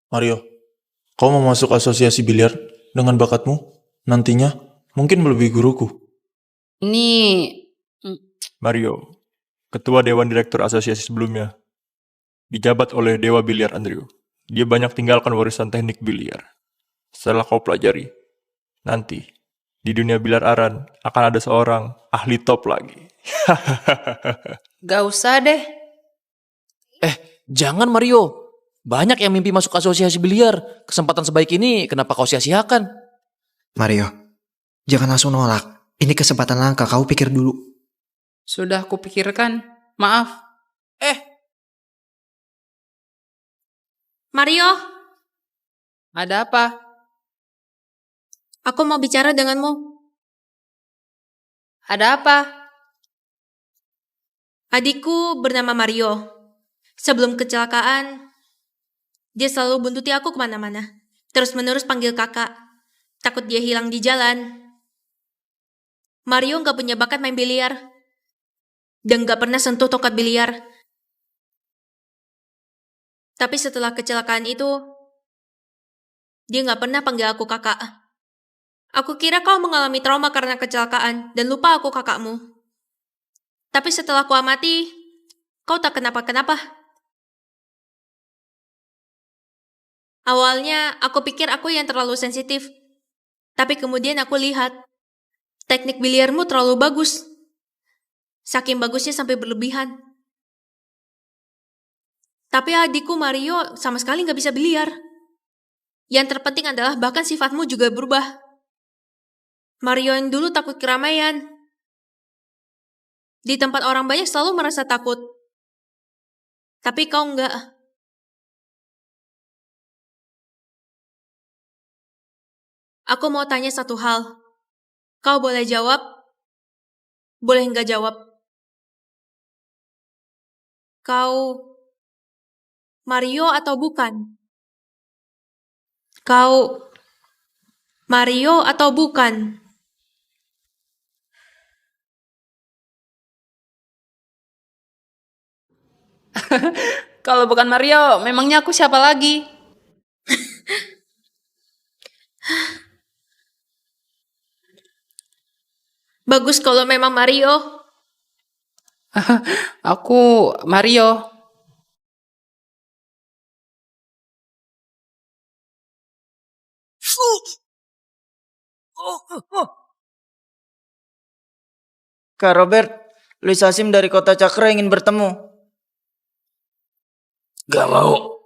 Mario, kau mau masuk asosiasi biliar dengan bakatmu? Nantinya mungkin melebihi guruku. Ini... Mario, ketua Dewan Direktur Asosiasi sebelumnya, dijabat oleh Dewa Biliar Andrew. Dia banyak tinggalkan warisan teknik biliar. Setelah kau pelajari, nanti di dunia biliar Aran akan ada seorang ahli top lagi. Gak usah deh. Jangan Mario. Banyak yang mimpi masuk asosiasi biliar. Kesempatan sebaik ini kenapa kau sia-siakan? Mario, jangan langsung nolak. Ini kesempatan langka, kau pikir dulu. Sudah kupikirkan. Maaf. Mario, Ada apa? aku mau bicara denganmu. Ada apa? Adikku bernama Mario. Sebelum kecelakaan, dia selalu buntuti aku kemana-mana. Terus-menerus panggil kakak. Takut dia hilang di jalan. Mario gak punya bakat main biliar. Dan gak pernah sentuh tongkat biliar. Tapi setelah kecelakaan itu, dia gak pernah panggil aku kakak. Aku kira kau mengalami trauma karena kecelakaan dan lupa aku kakakmu. Tapi setelah ku amati, kau tak kenapa-kenapa. Awalnya aku pikir aku yang terlalu sensitif. Tapi kemudian aku lihat, teknik biliarmu terlalu bagus. Saking bagusnya sampai berlebihan. Tapi adikku Mario sama sekali gak bisa biliar. Yang terpenting adalah bahkan sifatmu juga berubah. Mario yang dulu takut keramaian. Di tempat orang banyak selalu merasa takut. Tapi kau enggak. Aku mau tanya satu hal. Kau boleh jawab, boleh enggak jawab. Kau Mario atau bukan? Kau Mario atau bukan? Kalau bukan Mario, memangnya aku siapa lagi? Bagus kalau memang Mario. Aku Mario. Kak Robert, Luis Hasim dari Kota Cakra ingin bertemu. Gak mau.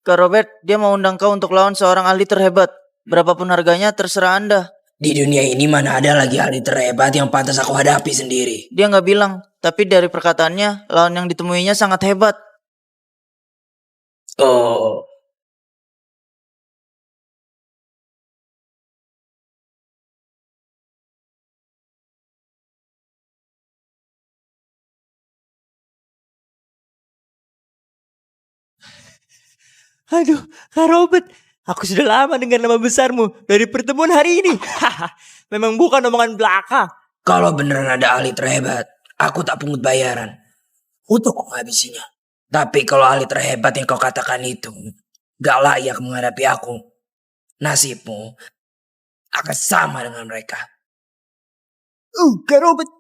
Kak Robert, dia mau undang kau untuk lawan seorang ahli terhebat. Berapapun harganya terserah Anda. Di dunia ini mana ada lagi ahli terhebat yang pantas aku hadapi sendiri. Dia nggak bilang, tapi dari perkataannya, lawan yang ditemuinya sangat hebat. Oh. Aduh, Kak Robert, aku sudah lama dengar nama besarmu dari pertemuan hari ini. Memang bukan omongan belaka. Kalau beneran ada ahli terhebat, aku tak pungut bayaran untuk menghabisinya. Tapi kalau ahli terhebat yang kau katakan itu gak layak menghadapi aku, nasibmu akan sama dengan mereka. Kak Robert.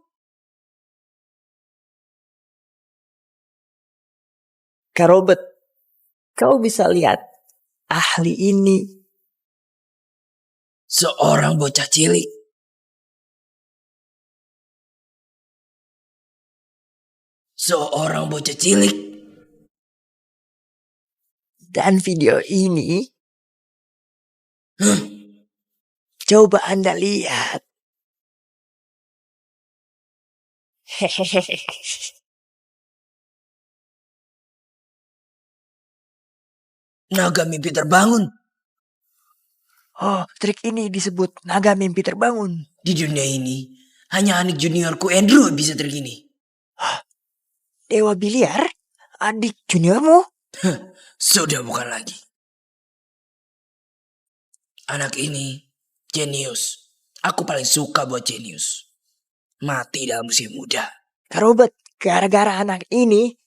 Kak Robert, kau bisa lihat ahli ini. Seorang bocah cilik. Seorang bocah cilik. Dan video ini, coba Anda lihat. Hehehe. Naga mimpi terbangun. Oh, trik ini disebut naga mimpi terbangun. Di dunia ini, hanya adik juniorku Andrew bisa trik ini. Dewa biliar? Adik juniormu? Sudah bukan lagi. Anak ini, jenius. Aku paling suka buat jenius. Mati dalam usia muda. Kak Robert, gara-gara anak ini,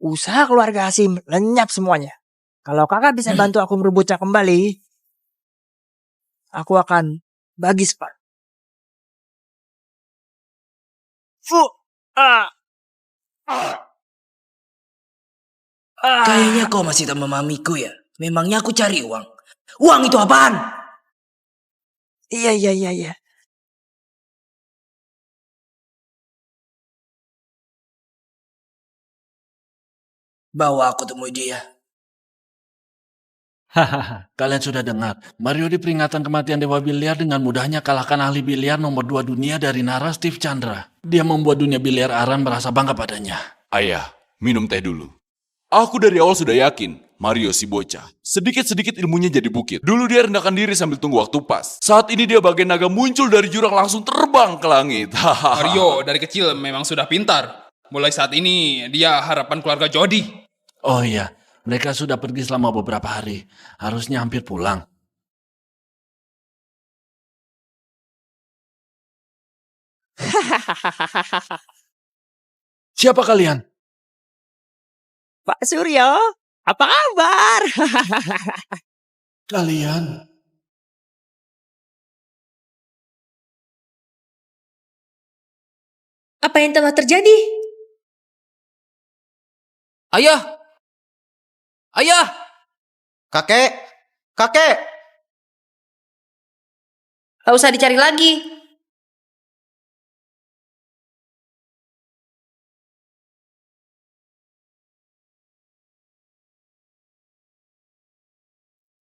usaha keluarga Hasim lenyap semuanya. Kalau kakak bisa bantu aku merebutnya kembali, aku akan bagi separuh. Kayaknya kau masih tak memahamiku ya. Memangnya aku cari uang. Uang itu apaan? Iya. Bawa aku temui dia. Hahaha, kalian sudah dengar. Mario di peringatan kematian Dewa Biliar dengan mudahnya kalahkan ahli biliar nomor 2 dunia dari Nara Steve Chandra. Dia membuat dunia biliar Aran merasa bangga padanya. Ayah, minum teh dulu. Aku dari awal sudah yakin Mario si bocah. Sedikit-sedikit ilmunya jadi bukit. Dulu dia rendahkan diri sambil tunggu waktu pas. Saat ini dia bagai naga muncul dari jurang langsung terbang ke langit. Mario dari kecil memang sudah pintar. Mulai saat ini dia harapan keluarga Jody. Oh iya, mereka sudah pergi selama beberapa hari. Harusnya hampir pulang. Siapa kalian? Pak Suryo, apa kabar? Kalian? Apa yang telah terjadi? Ayah! Ayah! Kakek! Kakek! Gak usah dicari lagi.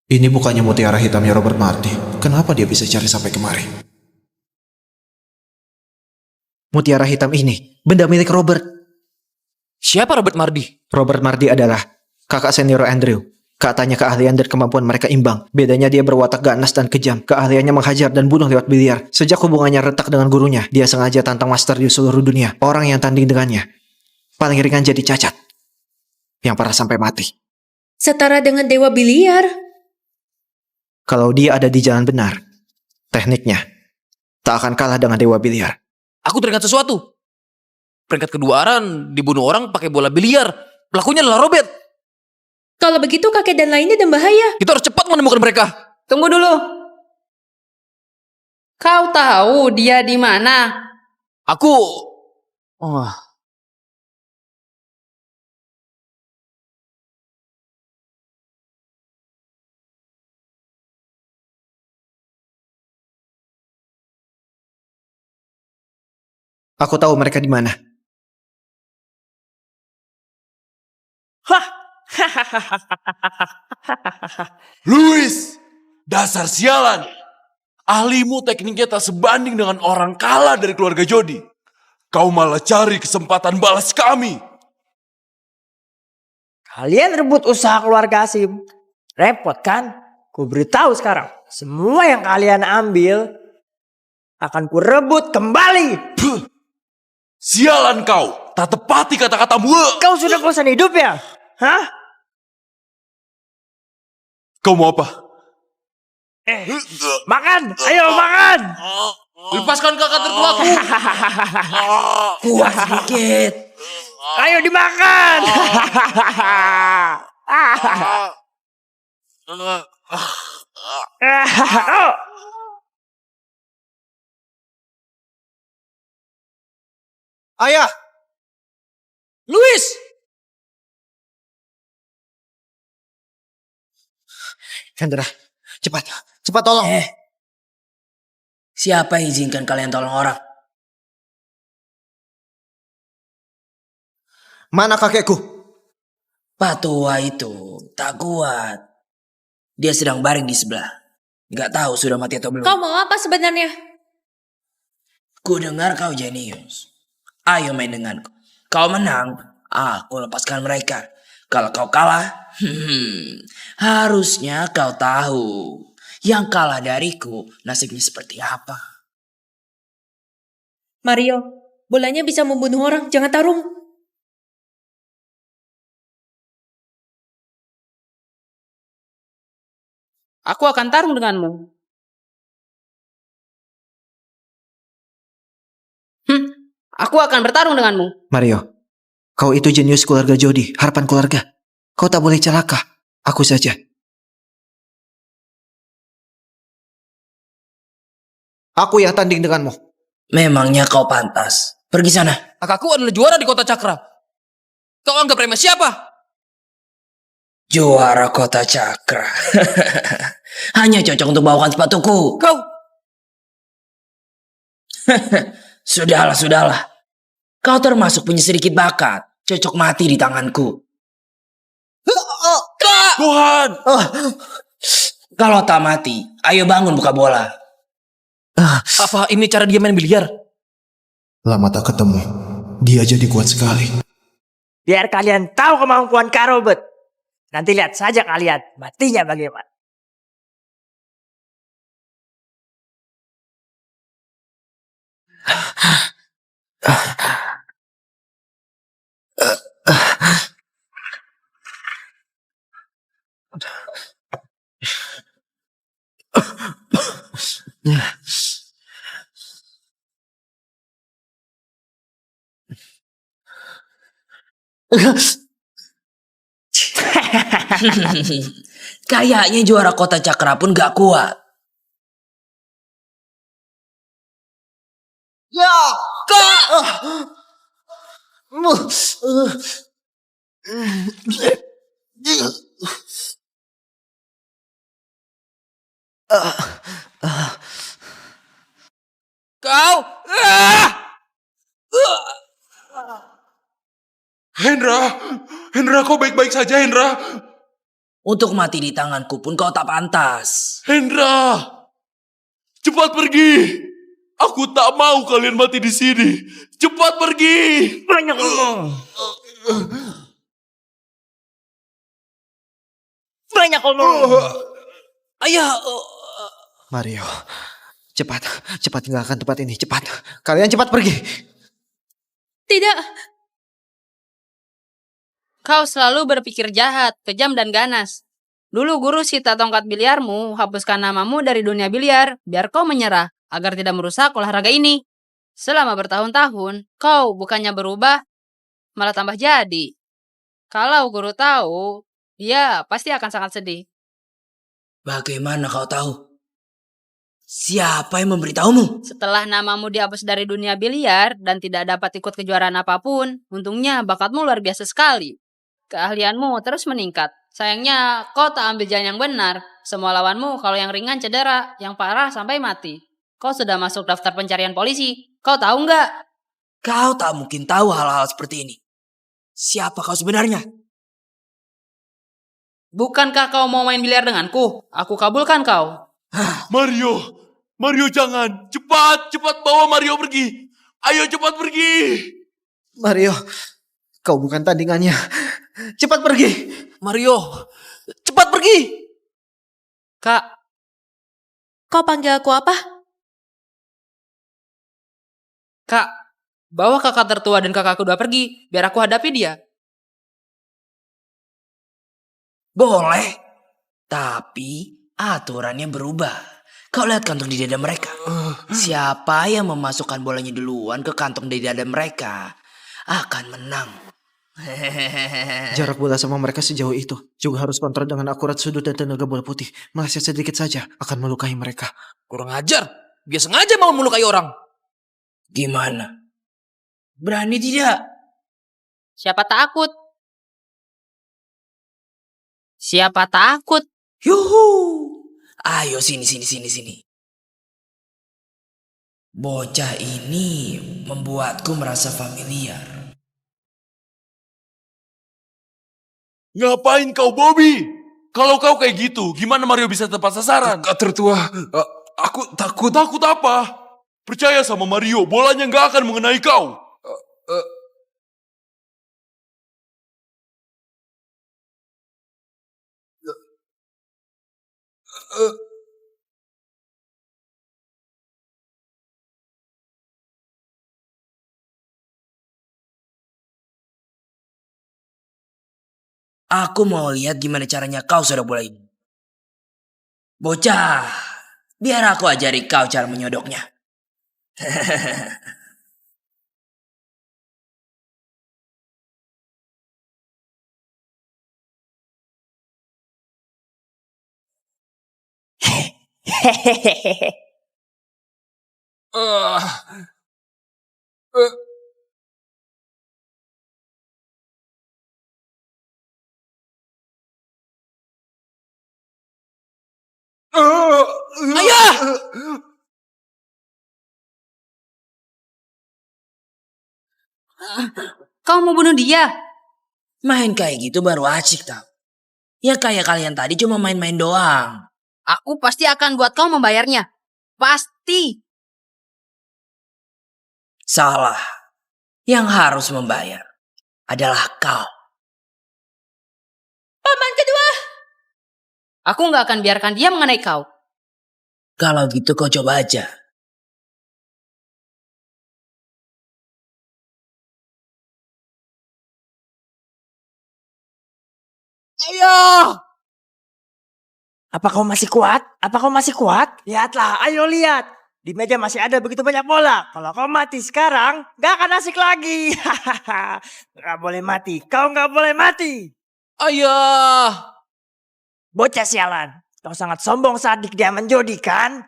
Ini bukannya mutiara hitamnya Robert Marty. Kenapa dia bisa cari sampai kemari? Mutiara hitam ini, benda milik Robert. Siapa Robert Marty? Robert Marty adalah kakak senior Andrew. Katanya keahlian dan kemampuan mereka imbang. Bedanya dia berwatak ganas dan kejam. Keahliannya menghajar dan bunuh lewat biliar. Sejak hubungannya retak dengan gurunya, dia sengaja tantang master di seluruh dunia. Orang yang tanding dengannya paling ringan jadi cacat. Yang parah sampai mati. Setara dengan dewa biliar. Kalau dia ada di jalan benar, tekniknya tak akan kalah dengan dewa biliar. Aku teringat sesuatu. Peringkat kedua Aran dibunuh orang pakai bola biliar. Pelakunya adalah Robert. Kalau begitu kakek dan lainnya dan bahaya. Kita harus cepat menemukan mereka. Tunggu dulu. Kau tahu dia di mana? Aku... Oh. Aku tahu mereka di mana. Louis, dasar sialan. Ahlimu tekniknya tak sebanding dengan orang kalah dari keluarga Jody. Kau malah cari kesempatan balas kami. Kalian rebut usaha keluarga Asim. Repot kan? Ku beritahu sekarang. Semua yang kalian ambil akan ku rebut kembali. Sialan kau, tak tepati kata-katamu. Kau sudah bosan hidup ya? Hah? Kau mau apa? Makan, ayo makan. Lepaskan kakak tertuaku. Kuat sedikit. Ayo dimakan. Ayah! Louis! Hendra, cepat tolong. Siapa yang izinkan kalian tolong orang? Mana kakekku? Pak tua itu tak kuat. Dia sedang baring di sebelah. Gak tahu sudah mati atau belum. Kau mau apa sebenarnya? Ku dengar kau jenius. Ayo main denganku. Kau menang, aku lepaskan mereka. Kalau kau kalah, harusnya kau tahu. Yang kalah dariku nasibnya seperti apa. Mario, bolanya bisa membunuh orang, jangan tarung. Aku akan tarung denganmu. Aku akan bertarung denganmu. Mario, kau itu jenius keluarga Jody, harapan keluarga. Kau tak boleh celaka. Aku saja. Aku yang tanding denganmu. Memangnya kau pantas. Pergi sana. Kakakku adalah juara di kota Cakra. Kau anggap remeh siapa? Juara kota Cakra. Hanya cocok untuk bawakan sepatuku. Kau. Sudahlah. Kau termasuk punya sedikit bakat. Cocok mati di tanganku. Tuhan! Kalau tak mati, ayo bangun buka bola. Apa ini cara dia main biliar? Lama tak ketemu, dia jadi kuat sekali. Biar kalian tahu kemampuan Kak Robert. Nanti lihat saja kalian matinya bagaimana. Kayaknya juara kota cakra pun gak kuat. Ya, Kak! Kau! Hendra, kau baik-baik saja, Hendra. Untuk mati di tanganku pun kau tak pantas. Hendra, cepat pergi. Aku tak mau kalian mati di sini. Cepat pergi. Banyak ngomong. Banyak ngomong. Ayah. Mario, cepat tinggalkan tempat ini, cepat. Kalian cepat pergi. Tidak. Kau selalu berpikir jahat, kejam, dan ganas. Dulu guru sita tongkat biliarmu, hapuskan namamu dari dunia biliar, biar kau menyerah, agar tidak merusak olahraga ini. Selama bertahun-tahun, kau bukannya berubah, malah tambah jadi. Kalau guru tahu, dia pasti akan sangat sedih. Bagaimana kau tahu? Siapa yang memberitahumu? Setelah namamu dihapus dari dunia biliar dan tidak dapat ikut kejuaraan apapun, untungnya bakatmu luar biasa sekali. Keahlianmu terus meningkat. Sayangnya, kau tak ambil jalan yang benar. Semua lawanmu kalau yang ringan cedera, yang parah sampai mati. Kau sudah masuk daftar pencarian polisi. Kau tahu nggak? Kau tak mungkin tahu hal-hal seperti ini. Siapa kau sebenarnya? Bukankah kau mau main biliar denganku? Aku kabulkan kau. Mario jangan. Cepat bawa Mario pergi. Ayo cepat pergi. Mario, kau bukan tandingannya. Cepat pergi. Mario, cepat pergi. Kak. Kau panggil aku apa? Kak, bawa kakak tertua dan kakakku udah pergi, biar aku hadapi dia. Boleh. Tapi aturannya berubah. Kau lihat kantong di dada mereka. Siapa yang memasukkan bolanya duluan ke kantong di dada mereka akan menang. Jarak bola sama mereka sejauh itu. Juga harus kontrol dengan akurat sudut dan tenaga bola putih. Meleset sedikit saja akan melukai mereka. Kurang ajar. Dia sengaja mau melukai orang. Gimana? Berani tidak? Siapa takut? Siapa takut? Yuhu. Ayo sini. Bocah ini membuatku merasa familiar. Ngapain kau, Bobby? Kalau kau kayak gitu, gimana Mario bisa tepat sasaran? Kak tertua, aku takut. Takut apa? Percaya sama Mario, bolanya nggak akan mengenai kau. Aku mau lihat gimana caranya kau sudah bola ini. Bocah, biar aku ajari kau cara menyodoknya. Ayah! Kau mau bunuh dia? Main kayak gitu baru asik tau. Ya kayak kalian tadi cuma main-main doang. Aku pasti akan buat kau membayarnya. Pasti. Salah. Yang harus membayar adalah kau. Paman kedua! Aku nggak akan biarkan dia mengenai kau. Kalau gitu kau coba aja. Ayo! Apa kau masih kuat? Apa kau masih kuat? Lihatlah, ayo lihat. Di meja masih ada begitu banyak bola. Kalau kau mati sekarang, gak akan asik lagi. Gak boleh mati. Kau gak boleh mati. Ayah! Bocah sialan. Kau sangat sombong saat di kediaman Jody kan?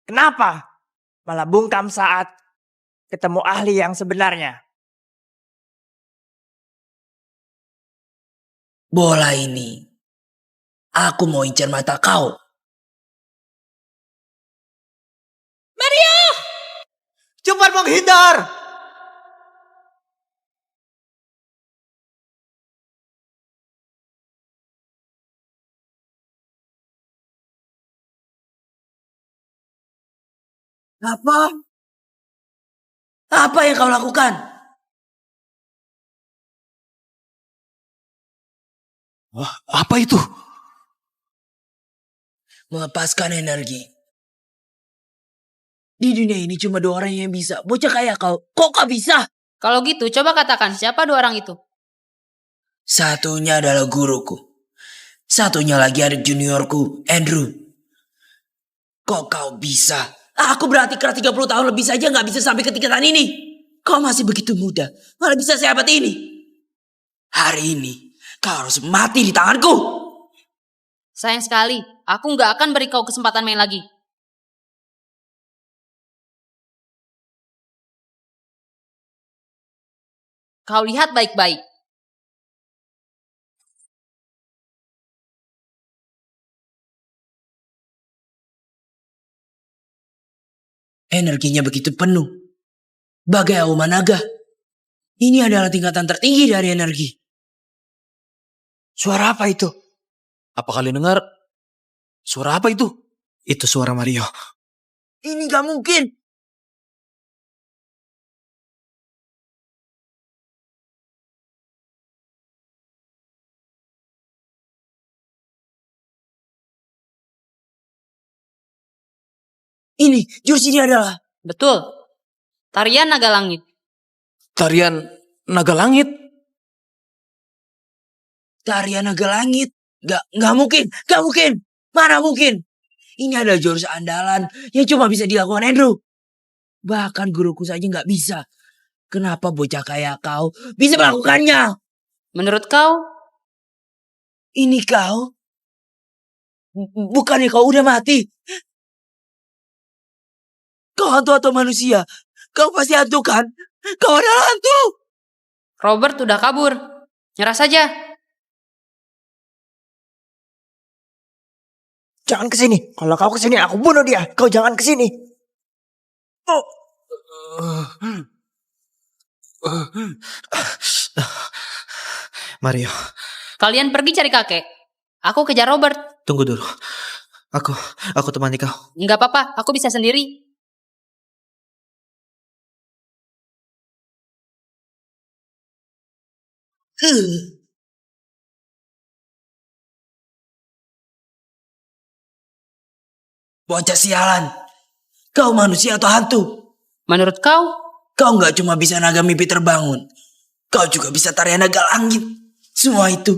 Kenapa? Malah bungkam saat ketemu ahli yang sebenarnya. Bola ini. Aku mau incar mata kau. Mario! Cepat menghindar! Apa? Apa yang kau lakukan? Wah, apa itu? Melepaskan energi. Di dunia ini cuma 2 orang yang bisa. Bocah kayak kau. Kok gak bisa? Kalau gitu, coba katakan siapa 2 orang itu? Satunya adalah guruku. Satunya lagi adik juniorku, Andrew. Kok kau bisa? Aku berarti keras 30 tahun lebih saja gak bisa sampai ke tingkatan ini. Kau masih begitu muda. Malah bisa sehebat ini. Hari ini, kau harus mati di tanganku. Sayang sekali, aku nggak akan beri kau kesempatan main lagi. Kau lihat baik-baik. Energinya begitu penuh. Bagai auman naga. Ini adalah tingkatan tertinggi dari energi. Suara apa itu? Apa kalian dengar? Suara apa itu? Itu suara Mario. Ini gak mungkin. Ini, jurus ini adalah... Betul. Tarian naga langit. Tarian naga langit? Tarian naga langit. Gak mungkin. Gak mungkin. Mana mungkin. Ini adalah jurus andalan yang cuma bisa dilakukan Andrew. Bahkan guruku saja gak bisa. Kenapa bocah kayak kau bisa melakukannya? Menurut kau? Ini kau? Bukannya kau udah mati? Kau hantu atau manusia? Kau pasti hantu kan? Kau adalah hantu! Robert udah kabur. Nyerah saja. Jangan kesini. Kalau kau kesini, aku bunuh dia. Kau jangan kesini. Oh. Mario. Kalian pergi cari kakek. Aku kejar Robert. Tunggu dulu. Aku temani kau. Nggak apa-apa, aku bisa sendiri. Bocah sialan. Kau manusia atau hantu? Menurut kau? Kau nggak cuma bisa naga mimpi terbangun. Kau juga bisa tarian naga langit. Semua itu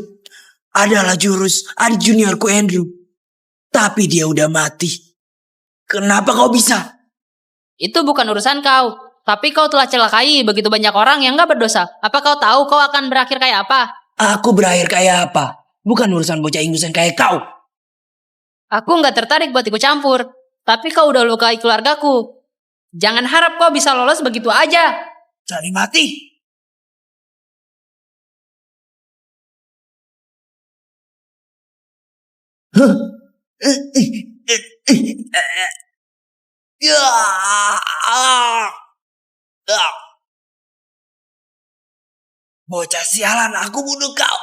adalah jurus adik juniorku Andrew. Tapi dia udah mati. Kenapa kau bisa? Itu bukan urusan kau. Tapi kau telah celakai begitu banyak orang yang gak berdosa. Apa kau tahu kau akan berakhir kayak apa? Aku berakhir kayak apa? Bukan urusan bocah ingusan kayak kau. Aku gak tertarik buat ikut campur. Tapi kau udah lukai keluargaku. Jangan harap kau bisa lolos begitu aja. Cari mati. Bocah sialan, aku bunuh kau.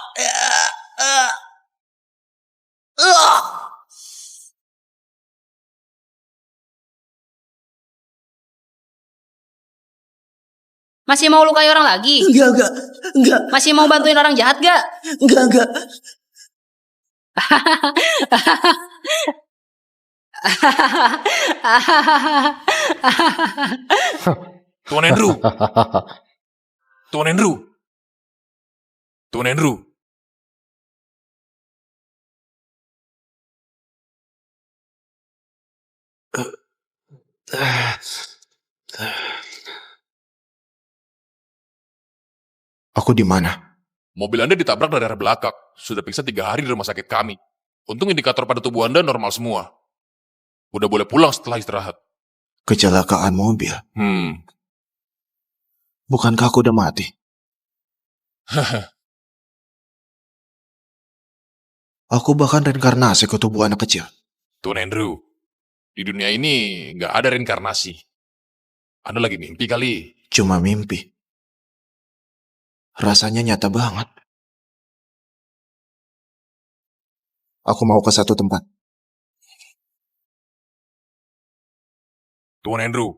Masih mau lukai orang lagi? Enggak. Masih mau bantuin orang jahat gak? Enggak. Tuan Andrew. Tuan Andrew. Tuan Andrew. Aku di mana? Mobil Anda ditabrak dari arah belakang. Sudah periksa 3 hari di rumah sakit kami. Untung indikator pada tubuh Anda normal semua. Udah boleh pulang setelah istirahat. Kecelakaan mobil. Bukankah aku udah mati? Aku bahkan reinkarnasi ke tubuh anak kecil. Tuan Andrew, di dunia ini nggak ada reinkarnasi. Anda lagi mimpi kali. Cuma mimpi. Rasanya nyata banget. Aku mau ke satu tempat. Tuan Andrew,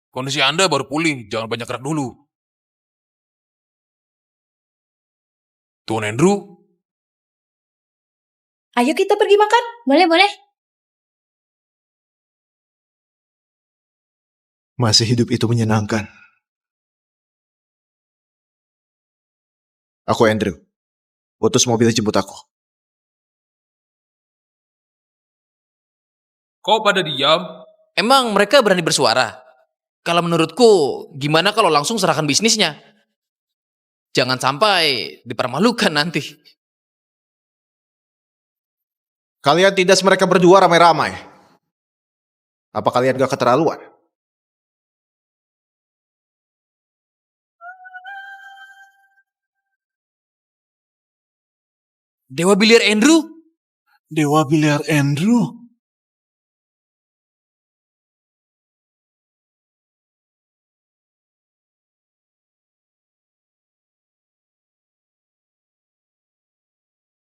kondisi Anda baru pulih, jangan banyak gerak dulu. Tuan Andrew, Ayo kita pergi makan. Boleh. Masih hidup itu menyenangkan. Aku Andrew. Utus mobil jemput aku. Kau pada diam? Emang mereka berani bersuara? Kalau menurutku, gimana kalau langsung serahkan bisnisnya? Jangan sampai dipermalukan nanti. Kalian tindas mereka berdua ramai-ramai. Apa kalian gak keterlaluan? Dewa Biliar Andrew? Dewa Biliar Andrew?